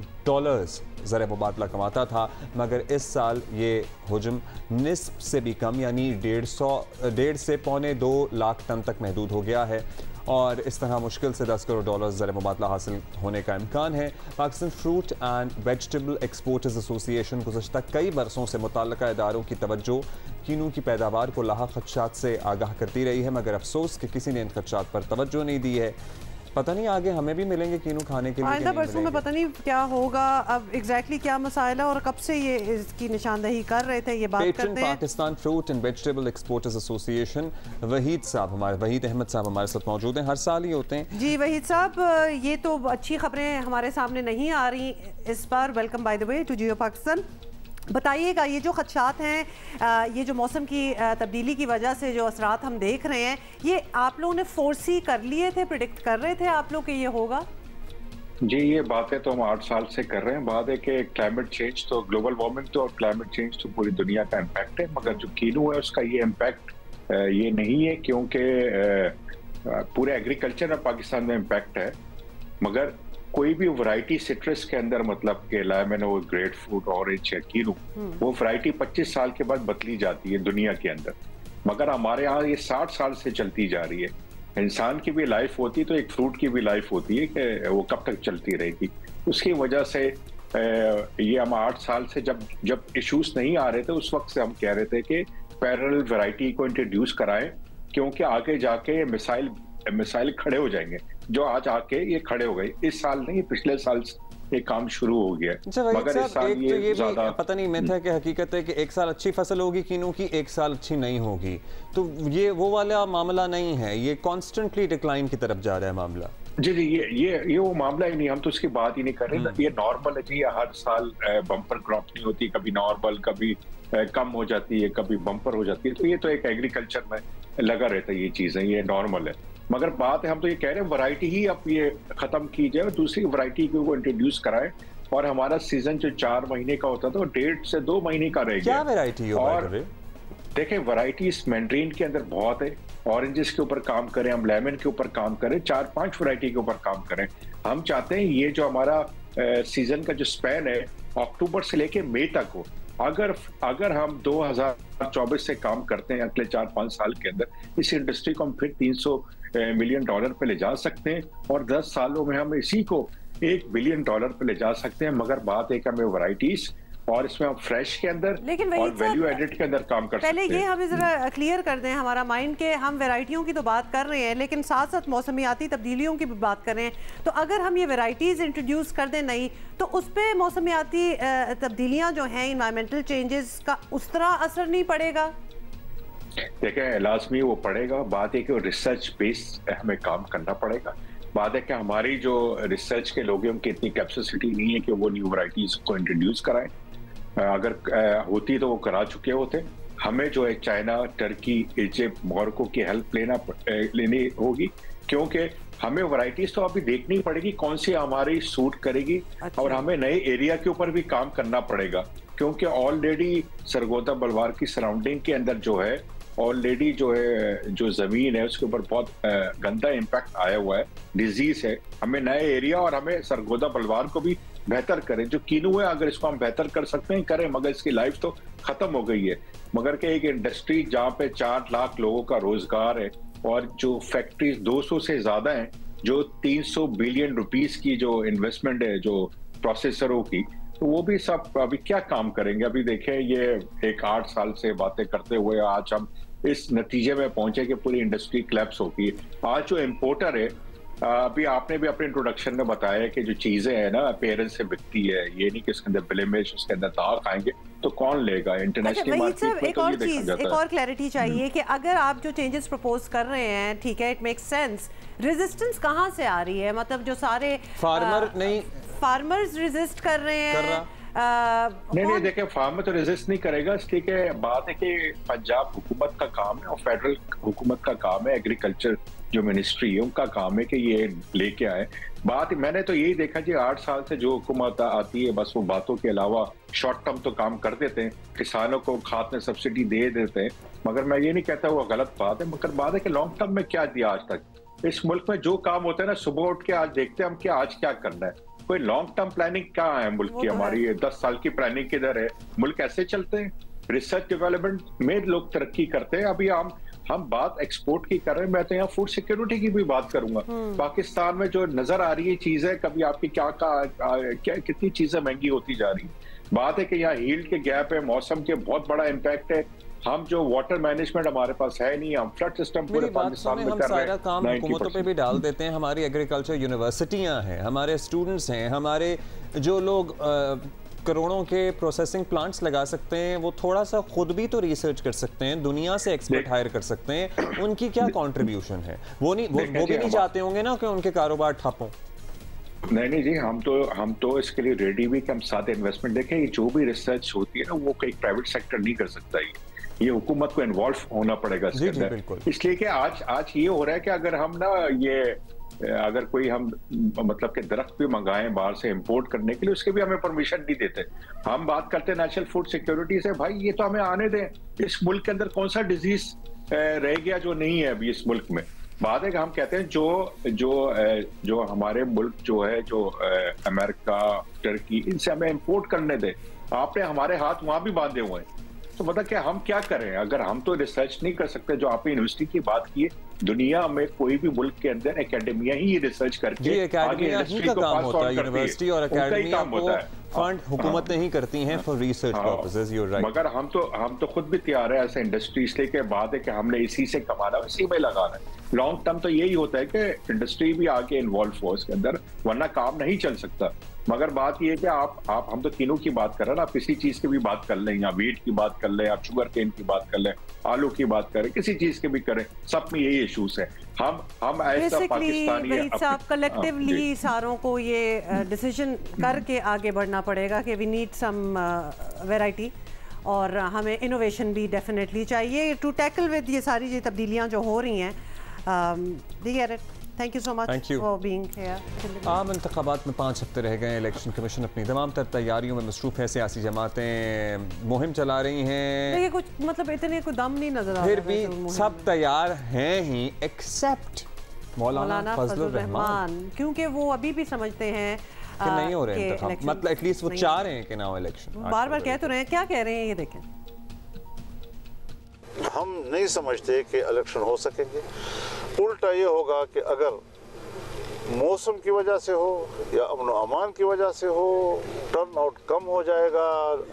ज़र मुबादला कमाता था, मगर इस साल ये हुजम निस्फ से भी कम, यानी 1.5 से $1.25 लाख टन तक महदूद हो गया है, और इस तरह मुश्किल से $10 करोड़ ज़र मुबादला हासिल होने का इम्कान है। Pakistan fruit and vegetable exporters association गुज़श्ता कई बरसों से मुतल्लिका इदारों की तवज्जो कीनू की पैदावार को लाहक खदशात से आगाह करती रही है, मगर अफसोस कि किसी ने इन खदशात पर तवज्जो नहीं दी है। पता नहीं आगे हमें भी मिलेंगे कीनू खाने के लिए, आइंदा बरसों में पता नहीं क्या होगा। अब एग्जैक्टली क्या मसाइल है और कब से ये इसकी निशानदही कर रहे थे, ये बात करते हैं। Pakistan fruit and vegetable exporters association Waheed Ahmed sahab हमारे साथ मौजूद हैं, हर साल ही होते हैं। जी वहीद साहब, ये तो अच्छी खबरें हमारे सामने नहीं आ रही इस बार। Welcome by the way to Geo Pakistan. बताइएगा, ये जो खदशात हैं, ये जो मौसम की तब्दीली की वजह से जो असरात हम देख रहे हैं, ये आप लोगों ने फोर्सी कर लिए थे, प्रिडिक्ट कर रहे थे आप लोग कि ये होगा? जी, ये बातें तो हम 8 साल से कर रहे हैं। बात है कि क्लाइमेट चेंज तो, ग्लोबल वार्मिंग तो और क्लाइमेट चेंज तो पूरी दुनिया का इम्पैक्ट है, मगर जो कीनू है उसका ये इम्पैक्ट ये नहीं है, क्योंकि पूरे एग्रीकल्चर में पाकिस्तान में इम्पैक्ट है, मगर कोई भी वैरायटी सिट्रस के अंदर, मतलब कि लेमन हो, ग्रेट फ्रूट, ऑरेंज या कीनू, वो वैरायटी 25 साल के बाद बदली जाती है दुनिया के अंदर, मगर हमारे यहाँ ये 60 साल से चलती जा रही है। इंसान की भी लाइफ होती है तो एक फ्रूट की भी लाइफ होती है कि वो कब तक चलती रहेगी। उसकी वजह से ये हम 8 साल से जब इश्यूज नहीं आ रहे थे, उस वक्त से हम कह रहे थे कि पैरेलल वैरायटी को इंट्रोड्यूस कराएं क्योंकि आगे जाके ये मिसाइल खड़े हो जाएंगे, जो आज आके ये खड़े हो गए। इस साल नहीं, पिछले साल ये काम शुरू हो गया। मगर इस साल ये भी पता नहीं मिथ है कि हकीकत है कि एक साल अच्छी फसल होगी कीनू की, एक साल अच्छी नहीं होगी, तो ये वो वाला मामला नहीं है, ये कॉन्स्टेंटली डिक्लाइन की तरफ जा रहा है मामला। जी जी, ये वो मामला ही नहीं, हम तो उसकी बात ही नहीं कर रहे। ये नॉर्मल है जी, हर साल बम्पर क्रॉप नहीं होती, कभी नॉर्मल, कभी कम हो जाती है, कभी बम्पर हो जाती है, तो ये तो एक एग्रीकल्चर में लगा रहता है, ये चीजें, ये नॉर्मल है। मगर बात है, हम तो ये कह रहे हैं वैरायटी ही अब ये खत्म की जाए और दूसरी वैरायटी को इंट्रोड्यूस कराएं, और हमारा सीजन जो 4 महीने का होता था वो 1.5 से 2 महीने का रह गया। क्या वैरायटी हो? और देखें, वैरायटीज मैंड्रीन के अंदर बहुत है, ऑरेंजेस के ऊपर काम करें, हम लेमन के ऊपर काम करें, 4-5 वैरायटी के ऊपर काम करें। हम चाहते हैं ये जो हमारा सीजन का जो स्पैन है अक्टूबर से लेके मई तक हो। अगर हम 2024 से काम करते हैं अगले 4-5 साल के अंदर, इस इंडस्ट्री को हम फिर $300 मिलियन पे ले जा सकते हैं, और 10 सालों में हम इसी को $1 बिलियन पे ले जा सकते हैं। मगर बात है कि हमें वैरायटीज और इसमें हम फ्रेश के अंदर और वैल्यू एडेड के अंदर काम कर सकते हैं। पहले ये हमें जरा क्लियर कर दें हमारा माइंड के, हम वैरायटियों की तो बात कर रहे हैं लेकिन साथ साथ मौसमियाती तब्दीलियों की भी बात कर रहे हैं, तो अगर हम ये वैरायटीज इंट्रोड्यूस कर दें नई, तो उस पर मौसमियाती तब्दीलियां जो हैं, इन्वायरमेंटल चेंजेस का उस तरह असर नहीं पड़ेगा? देखें, लाजमी वो पड़ेगा। बात है कि रिसर्च बेस हमें काम करना पड़ेगा। बात है कि हमारी जो रिसर्च के लोगों की इतनी कैपेसिटी नहीं है कि वो न्यू वैरायटीज को इंट्रोड्यूस कराएं। अगर होती तो वो करा चुके होते। हमें जो है चाइना, टर्की, इजिप्ट, मोरक्को की हेल्प लेनी होगी, क्योंकि हमें वैरायटीज तो अभी देखनी पड़ेगी कौन सी हमारी सूट करेगी। अच्छा। और हमें नए एरिया के ऊपर भी काम करना पड़ेगा, क्योंकि ऑलरेडी सरगोदा बलवार की सराउंडिंग के अंदर जो है ऑलरेडी जो है जो जमीन है उसके ऊपर बहुत गंदा इम्पैक्ट आया हुआ है, डिजीज है। हमें नए एरिया और हमें सरगोदा बलवार को भी बेहतर करें। जो कीनू है अगर इसको हम बेहतर कर सकते हैं करें, मगर इसकी लाइफ तो खत्म हो गई है। मगर कि एक इंडस्ट्री जहाँ पे 4 लाख लोगों का रोजगार है और जो फैक्ट्रीज 200 से ज्यादा हैं, जो 300 बिलियन रुपीस की जो इन्वेस्टमेंट है जो प्रोसेसरों की, तो वो भी सब अभी क्या काम करेंगे। अभी देखें, ये एक 8 साल से बातें करते हुए आज हम इस नतीजे में पहुंचे कि पूरी इंडस्ट्री क्लैप्स होगी। आज जो इम्पोर्टर है, अभी आपने भी अपने इंट्रोडक्शन में बताया कि जो चीजें हैं ना अपीयरेंस से बिकती है, ये नहीं कि इसके अंदर ब्लेमिश, उसके अंदर दाग आएंगे तो कौन लेगा इंटरनेशनल मार्केट में। एक और चीज, एक और क्लैरिटी चाहिए कि अगर आप जो चेंजेस प्रपोज कर रहे हैं, ठीक है, इट मेक्स सेंस, रेजिस्टेंस कहाँ से आ रही है? मतलब जो सारे फार्मर्स रेजिस्ट कर रहे हैं। नहीं देखें, फार्मर तो रेजिस्ट नहीं करेगा, इसलिए कि बात है कि पंजाब हुकूमत का काम है और फेडरल हुकूमत का काम है, एग्रीकल्चर जो मिनिस्ट्री है उनका काम है कि ये लेके आए। बात मैंने तो यही देखा जी, 8 साल से जो हुकूमत आती है बस वो बातों के अलावा शॉर्ट टर्म तो काम कर देते हैं, किसानों को खाद में सब्सिडी दे देते हैं। मगर मैं ये नहीं कहता वो गलत बात है, मगर बात है कि लॉन्ग टर्म में क्या दिया आज तक। इस मुल्क में जो काम होता है ना, सुबह उठ के आज देखते हैं हम कि आज क्या करना है। कोई लॉन्ग टर्म प्लानिंग क्या है मुल्क की? हमारी 10 साल की प्लानिंग किधर है? मुल्क ऐसे चलते हैं, रिसर्च डेवलपमेंट में लोग तरक्की करते हैं। अभी हम बात एक्सपोर्ट की कर रहे हैं, मैं तो यहाँ फूड सिक्योरिटी की भी बात करूंगा। पाकिस्तान में जो नजर आ रही है चीजें, कभी आपकी क्या कितनी चीजें महंगी होती जा रही है। बात है कि यहाँ हील्ड के गैप है, मौसम के बहुत बड़ा इम्पैक्ट है। हम जो वाटर मैनेजमेंट हमारे पास है नहीं, हम फ्लड सिस्टम पूरे पाकिस्तान में कर रहे हैं। सारा काम हुकूमतों पे भी डाल देते हैं। हमारी एग्रीकल्चर यूनिवर्सिटियां हैं, हमारे स्टूडेंट्स हैं, हमारे जो लोग करोड़ों के प्रोसेसिंग प्लांट्स लगा सकते हैं, वो थोड़ा सा खुद भी तो रिसर्च कर सकते हैं, दुनिया से एक्सपर्ट हायर कर सकते हैं। उनकी क्या कंट्रीब्यूशन है? वो भी नहीं चाहते होंगे ना कि उनके कारोबार ठप हों। नहीं जी, हम तो इसके लिए रेडी भी कि हम साथ इन्वेस्टमेंट देखें। जो भी रिसर्च होती है ना, वो कोई प्राइवेट सेक्टर नहीं कर सकता। ये हुकूमत को इन्वॉल्व होना पड़ेगा इसके अंदर। इसलिए कि आज ये हो रहा है कि अगर हम ना अगर कोई हम मतलब के दरख्त भी मंगाएं बाहर से इंपोर्ट करने के लिए, उसके भी हमें परमिशन नहीं देते। हम बात करते हैं नेशनल फूड सिक्योरिटी से, भाई ये तो हमें आने दें। इस मुल्क के अंदर कौन सा डिजीज रह गया जो नहीं है अभी इस मुल्क में? बात है कि हम कहते हैं जो हमारे मुल्क जो है, जो अमेरिका, टर्की, इनसे हमें इंपोर्ट करने दे। आपने हमारे हाथ वहां भी बांधे हुए हैं, तो मतलब कि हम क्या करें? अगर हम तो रिसर्च नहीं कर सकते, जो आपने यूनिवर्सिटी की बात की है, दुनिया में कोई भी मुल्क के अंदर एकेडमिया ही रिसर्च करके आगे इंडस्ट्री को पास ऑन यूनिवर्सिटी और एकेडमिया को फंड हुकूमत नहीं करती हैं for research purposes. You right. मगर हम तो खुद भी तैयार है ऐसे इंडस्ट्री, इसलिए के बाद है कि हमने इसी से कमाना, इसी में लगाना है। लॉन्ग टर्म तो यही होता है कि इंडस्ट्री भी आके इन्वॉल्व हो इसके अंदर, वरना काम नहीं चल सकता। मगर बात यह है कि आप हम तो तीनों की बात कर रहे हैं ना, आप किसी चीज की भी बात कर लें, या वीट की बात कर लें, आप शुगर केन की बात कर लें, आलू की बात करें, किसी चीज की भी करें, सब में यही इश्यूज है। हम ऐसा पाकिस्तानी कलेक्टिवली सारों को ये डिसीजन करके आगे बढ़ना पड़ेगा कि वी नीड सम वैरायटी, और हमें इनोवेशन भी डेफिनेटली चाहिए टू टैकल विद ये सारी तब्दीलियां जो हो रही हैं। Thank you so much for being here. आम इंतखाबात में 5 हफ्ते रह गए। इलेक्शन कमीशन अपनी तमाम तर तैयारियों में मसरूफ है। सियासी जमातें मुहिम चला रही हैं। देखिए कुछ मतलब इतने कोई दम नहीं नजर आ रहा, फिर भी सब तैयार हैं ही एक्सेप्ट मौलाना फजलुर रहमान, क्योंकि वो अभी भी समझते हैं कि नहीं हो रहे इंतखाब, मतलब एटलीस्ट वो चाह रहे हैं कि ना हो इलेक्शन। बार बार कह तो रहे हैं, क्या कह रहे हैं ये देखें। हम नहीं समझते कि इलेक्शन हो सकेंगे। उल्टा ये होगा कि अगर मौसम की वजह से हो या अमन व अमान की वजह से हो, टर्न आउट कम हो जाएगा।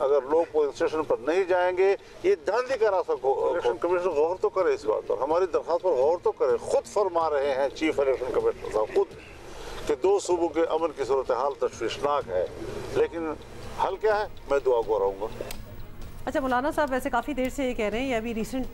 अगर लोग पोलिंग स्टेशन पर नहीं जाएंगे, ये धांधली का रास्ता को इलेक्शन कमीशन गौर तो करे इस बात पर, हमारी दरख्वास्त पर गौर तो करे। खुद फरमा रहे हैं चीफ इलेक्शन कमिश्नर साहब खुद कि 2 सूबों के अमन की सूरत हाल तशवीशनाक है, लेकिन हल क्या है, मैं दुआ को रहूँगा। अच्छा, मौलाना साहब वैसे काफ़ी देर से ये कह रहे हैं, ये अभी रिसेंट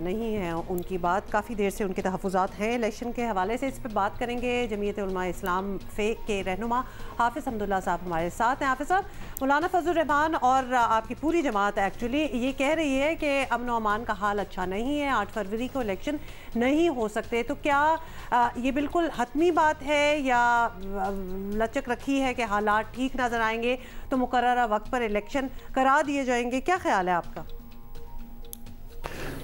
नहीं है उनकी बात, काफ़ी देर से उनके तहफ़्फ़ुज़ात हैं इलेक्शन के हवाले से। इस पर बात करेंगे। जमीयत उलमा इस्लाम फ़े के रहनुमा हाफिज़ हमदुल्ला साहब हमारे साथ हैं। हाफिज़ साहब, मौलाना फजलुर रहमान और आपकी पूरी जमात एक्चुअली ये कह रही है कि अमन व अमान का हाल अच्छा नहीं है, 8 फरवरी को इलेक्शन नहीं हो सकते, तो क्या ये बिल्कुल हतमी बात है या लचक रखी है कि हालात ठीक नज़र आएंगे तो मुकर्ररा वक्त पर इलेक्शन करा दिए जाएंगे? क्या ख्याल है आपका?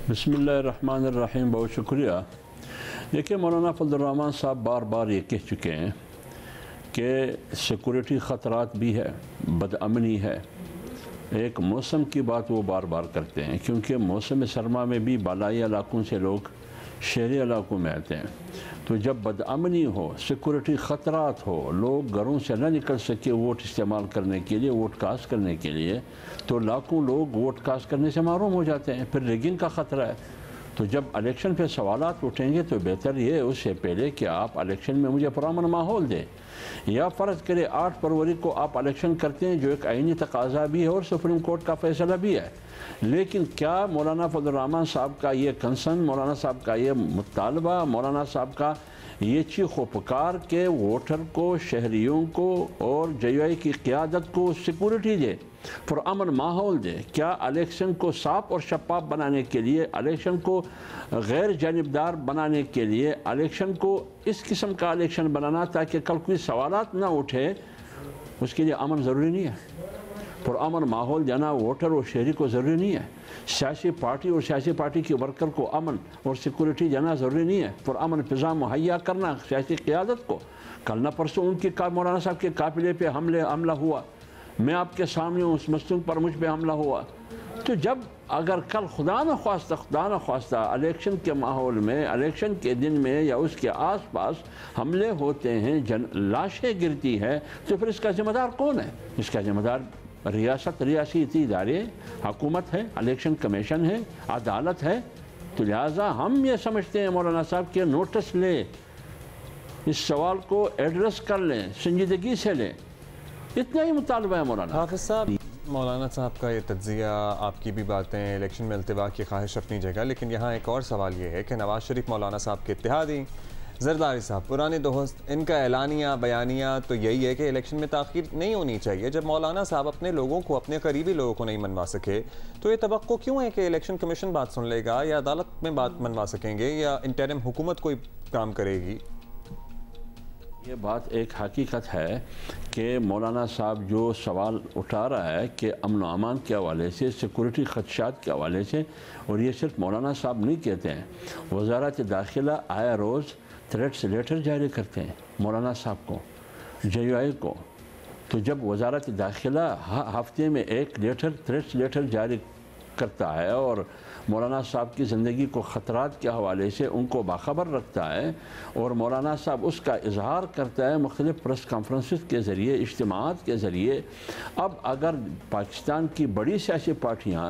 बिस्मिल्लाहिर्रहमानिर्रहीम, बहुत शुक्रिया। देखिए, मौलाना फजलुर रहमान साहब बार बार ये कह चुके हैं कि सिक्योरिटी ख़तरात भी है, बदअमनी है। एक मौसम की बात वो बार बार करते हैं, क्योंकि मौसम सरमा में भी बालाई इलाकों से लोग शहरी इलाकों में आते हैं। तो जब बदअमनी हो, सिक्योरिटी ख़तरात हो, लोग घरों से न निकल सके वोट इस्तेमाल करने के लिए, वोट कास्ट करने के लिए, तो लाखों लोग वोट कास्ट करने से महरूम हो जाते हैं। फिर रिगिंग का ख़तरा है। तो जब इलेक्शन पे सवालात उठेंगे तो बेहतर ये है उससे पहले कि आप इलेक्शन में मुझे पुरअमन माहौल दें, या फ़र्ज़ करें 8 फरवरी को आप इलेक्शन करते हैं, जो एक आईनी तकाजा भी है और सुप्रीम कोर्ट का फैसला भी है। लेकिन क्या मौलाना फजलुर रहमान साहब का ये कंसर्न, मौलाना साहब का ये मुतालबा, मौलाना साहब का ये चीख व पुकार के वोटर को, शहरियों को और JUI की क़यादत को सिक्योरिटी दे, पुरअमन माहौल दे, क्या इलेक्शन को साफ और शफाफ बनाने के लिए, इलेक्शन को गैर जानिबदार बनाने के लिए, इलेक्शन को इस किस्म का इलेक्शन बनाना ताकि कल कोई सवालात ना उठे, उसके लिए अमन ज़रूरी नहीं है। पुरअमन माहौल देना वोटर और शहरी को ज़रूरी नहीं है। सियासी पार्टी और सियासी पार्टी के वर्कर को अमन और सिक्योरिटी देना ज़रूरी नहीं है। पुरअमन फ़िज़ा मुहैया करना सियासी क़यादत को। कल न परसों उनकी मौलाना साहब के काफ़िले पे हमला हुआ, मैं आपके सामने उस मस्तूक पर मुझ पर हमला हुआ। तो जब अगर कल खुदा न ख्वास्ता इलेक्शन के माहौल में, इलेक्शन के दिन में या उसके आसपास हमले होते हैं, लाशें गिरती है, तो फिर इसका ज़िम्मेदार कौन है? इसका ज़िम्मेदार रियासी इदारे, हुकूमत है, इलेक्शन कमीशन है, अदालत है। तो लिहाजा हम ये समझते हैं मौलाना साहब के नोटिस ले, इस सवाल को एड्रेस कर लें, संजीदगी से लें, इतना ही मुतालबा है मौलाना। हाफिज़ साहब, मौलाना साहब का ये तज्ज़िया, आपकी भी बातें, इलेक्शन में इल्तिवा की ख्वाहिश अपनी जगह, लेकिन यहाँ एक और सवाल ये है कि नवाज़ शरीफ मौलाना साहब के इत्तेहादी, ज़रदारी साहब पुराने दोस्त, इनका ऐलानिया बयानिया तो यही है कि इलेक्शन में ताख़ीर नहीं होनी चाहिए। जब मौलाना साहब अपने लोगों को, अपने करीबी लोगों को नहीं मनवा सके, तो ये तवक्को क्यों है कि इलेक्शन कमीशन बात सुन लेगा, या अदालत में बात मनवा सकेंगे, या इंटरिम हुकूमत कोई काम करेगी? ये बात एक हकीकत है कि मौलाना साहब जो सवाल उठा रहा है कि अमन अमान के हवाले से, सिक्योरिटी खदशात के हवाले से, और ये सिर्फ मौलाना साहब नहीं कहते हैं, वज़ारत दाखिला आया रोज़ थ्रेट्स लेटर जारी करते हैं मौलाना साहब को, JUI को। तो जब वज़ारत दाखिला हफ्ते में एक थ्रेट्स लेटर जारी करता है और मौलाना साहब की ज़िंदगी को ख़तरात के हवाले से उनको बाखबर रखता है और मौलाना साहब उसका इजहार करता है मुख्तलिफ़ प्रेस कॉन्फ्रेंसेस के ज़रिए, इज्तिमाआत के ज़रिए। अब अगर पाकिस्तान की बड़ी सियासी पार्टियाँ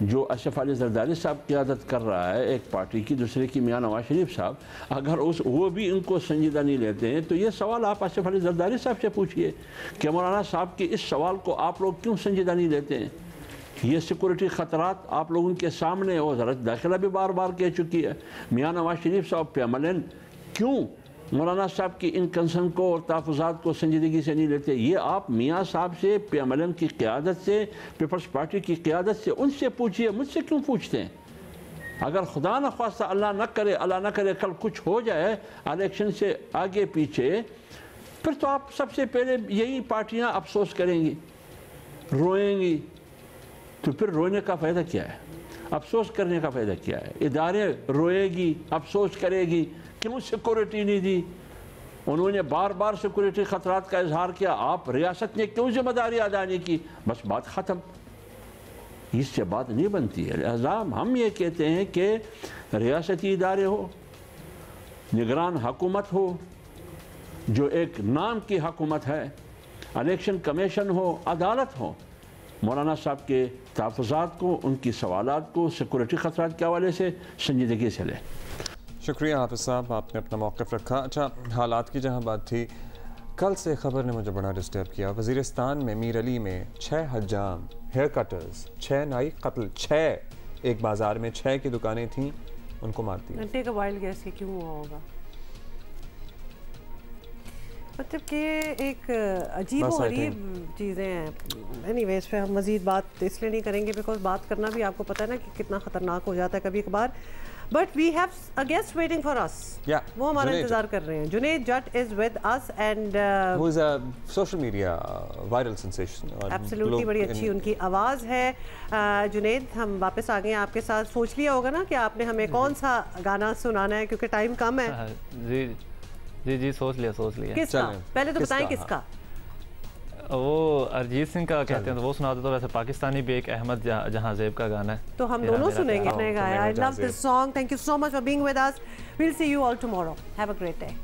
जो अशरफ अली ज़रदारी साहब क़यादत कर रहा है एक पार्टी की, दूसरे की मियाँ नवाज शरीफ साहब, अगर वो भी इनको संजीदा नहीं लेते हैं तो ये सवाल आप अशरफ अली ज़रदारी साहब से पूछिए कि मौलाना साहब के इस सवाल को आप लोग क्यों संजीदा नहीं लेते हैं। ये सिक्योरिटी ख़तरात आप लोगों के सामने और वज़ारत दाखिला भी बार बार कह चुकी है। मियाँ नवाज शरीफ साहब पे अमलन क्यों मौलाना साहब की इन कंसर्न को और तहफ़्फ़ुज़ात को संजीदगी से नहीं लेते। ये आप मियाँ साहब से, पे अमलन की क़यादत से, पीपल्स पार्टी की क़यादत से उनसे पूछिए, मुझसे क्यों पूछते हैं। अगर खुदा न ख्वास्ता अल्लाह न करे कल कुछ हो जाए इलेक्शन से आगे पीछे, फिर तो आप सबसे पहले यही पार्टियाँ अफसोस करेंगी, रोएंगी। तो फिर रोने का फ़ायदा क्या है, अफसोस करने का फ़ायदा क्या है। इदारे रोएगी, अफसोस करेगी, क्यों सिक्योरिटी नहीं दी। उन्होंने बार बार सिक्योरिटी ख़तरात का इजहार किया, आप रियासत ने क्यों जिम्मेदारी अदा नहीं की, बस बात ख़त्म। इससे बात नहीं बनती है। लिहाजा हम ये कहते हैं कि रियासती इदारे हो, निगरान हुकूमत हो जो एक नाम की हुकूमत है, इलेक्शन कमीशन हो, अदालत हो, मौलाना साहब के तहफ़्फ़ुज़ात को, उनकी सवालात को सिक्योरिटी ख़तरात के हवाले से संजीदगी से लें। शुक्रिया हाफिज़ साहब, आपने अपना मौक़िफ़ रखा। अच्छा, हालात की जहाँ बात थी, कल से ख़बर ने मुझे बड़ा डिस्टर्ब किया। वज़ीरिस्तान में मीर अली में 6 हज्जाम, हेयर कटर्स, 6 नाई कत्ल, 6 एक बाज़ार में 6 की दुकानें थीं, उनको मार दिया। टेक अ वाइल्ड गेस कि क्यों हुआ होगा। मतलब कि एक अजीब और गरीब चीज़ें हैं। एनीवेज पे हम मज़ीद बात इसलिए नहीं करेंगे बिकॉज बात करना भी आपको पता है ना कि कितना ख़तरनाक हो जाता है कभी कभार। But we have a guest waiting for us, वो हमारा इंतजार कर रहे हैं। Junaid Jatt is with us and who is a social media viral sensation. Absolutely, बड़ी अच्छी उनकी आवाज़ है। जुनेद, हम वापस आ गए हैं आपके साथ। सोच लिया होगा ना कि आपने हमें कौन सा गाना सुनाना है क्योंकि टाइम कम है। जी जी जी, सोच लिया। किसका? पहले तो बताएं किसका। वो अरिजीत सिंह का कहते हैं तो वो सुना दो। तो वैसे पाकिस्तानी भी एक अहमद जहांजेब का गाना है, तो हम दोनों सुनेंगे। I love this song. Thank you so much for being with us. We'll see you all tomorrow. Have a great day.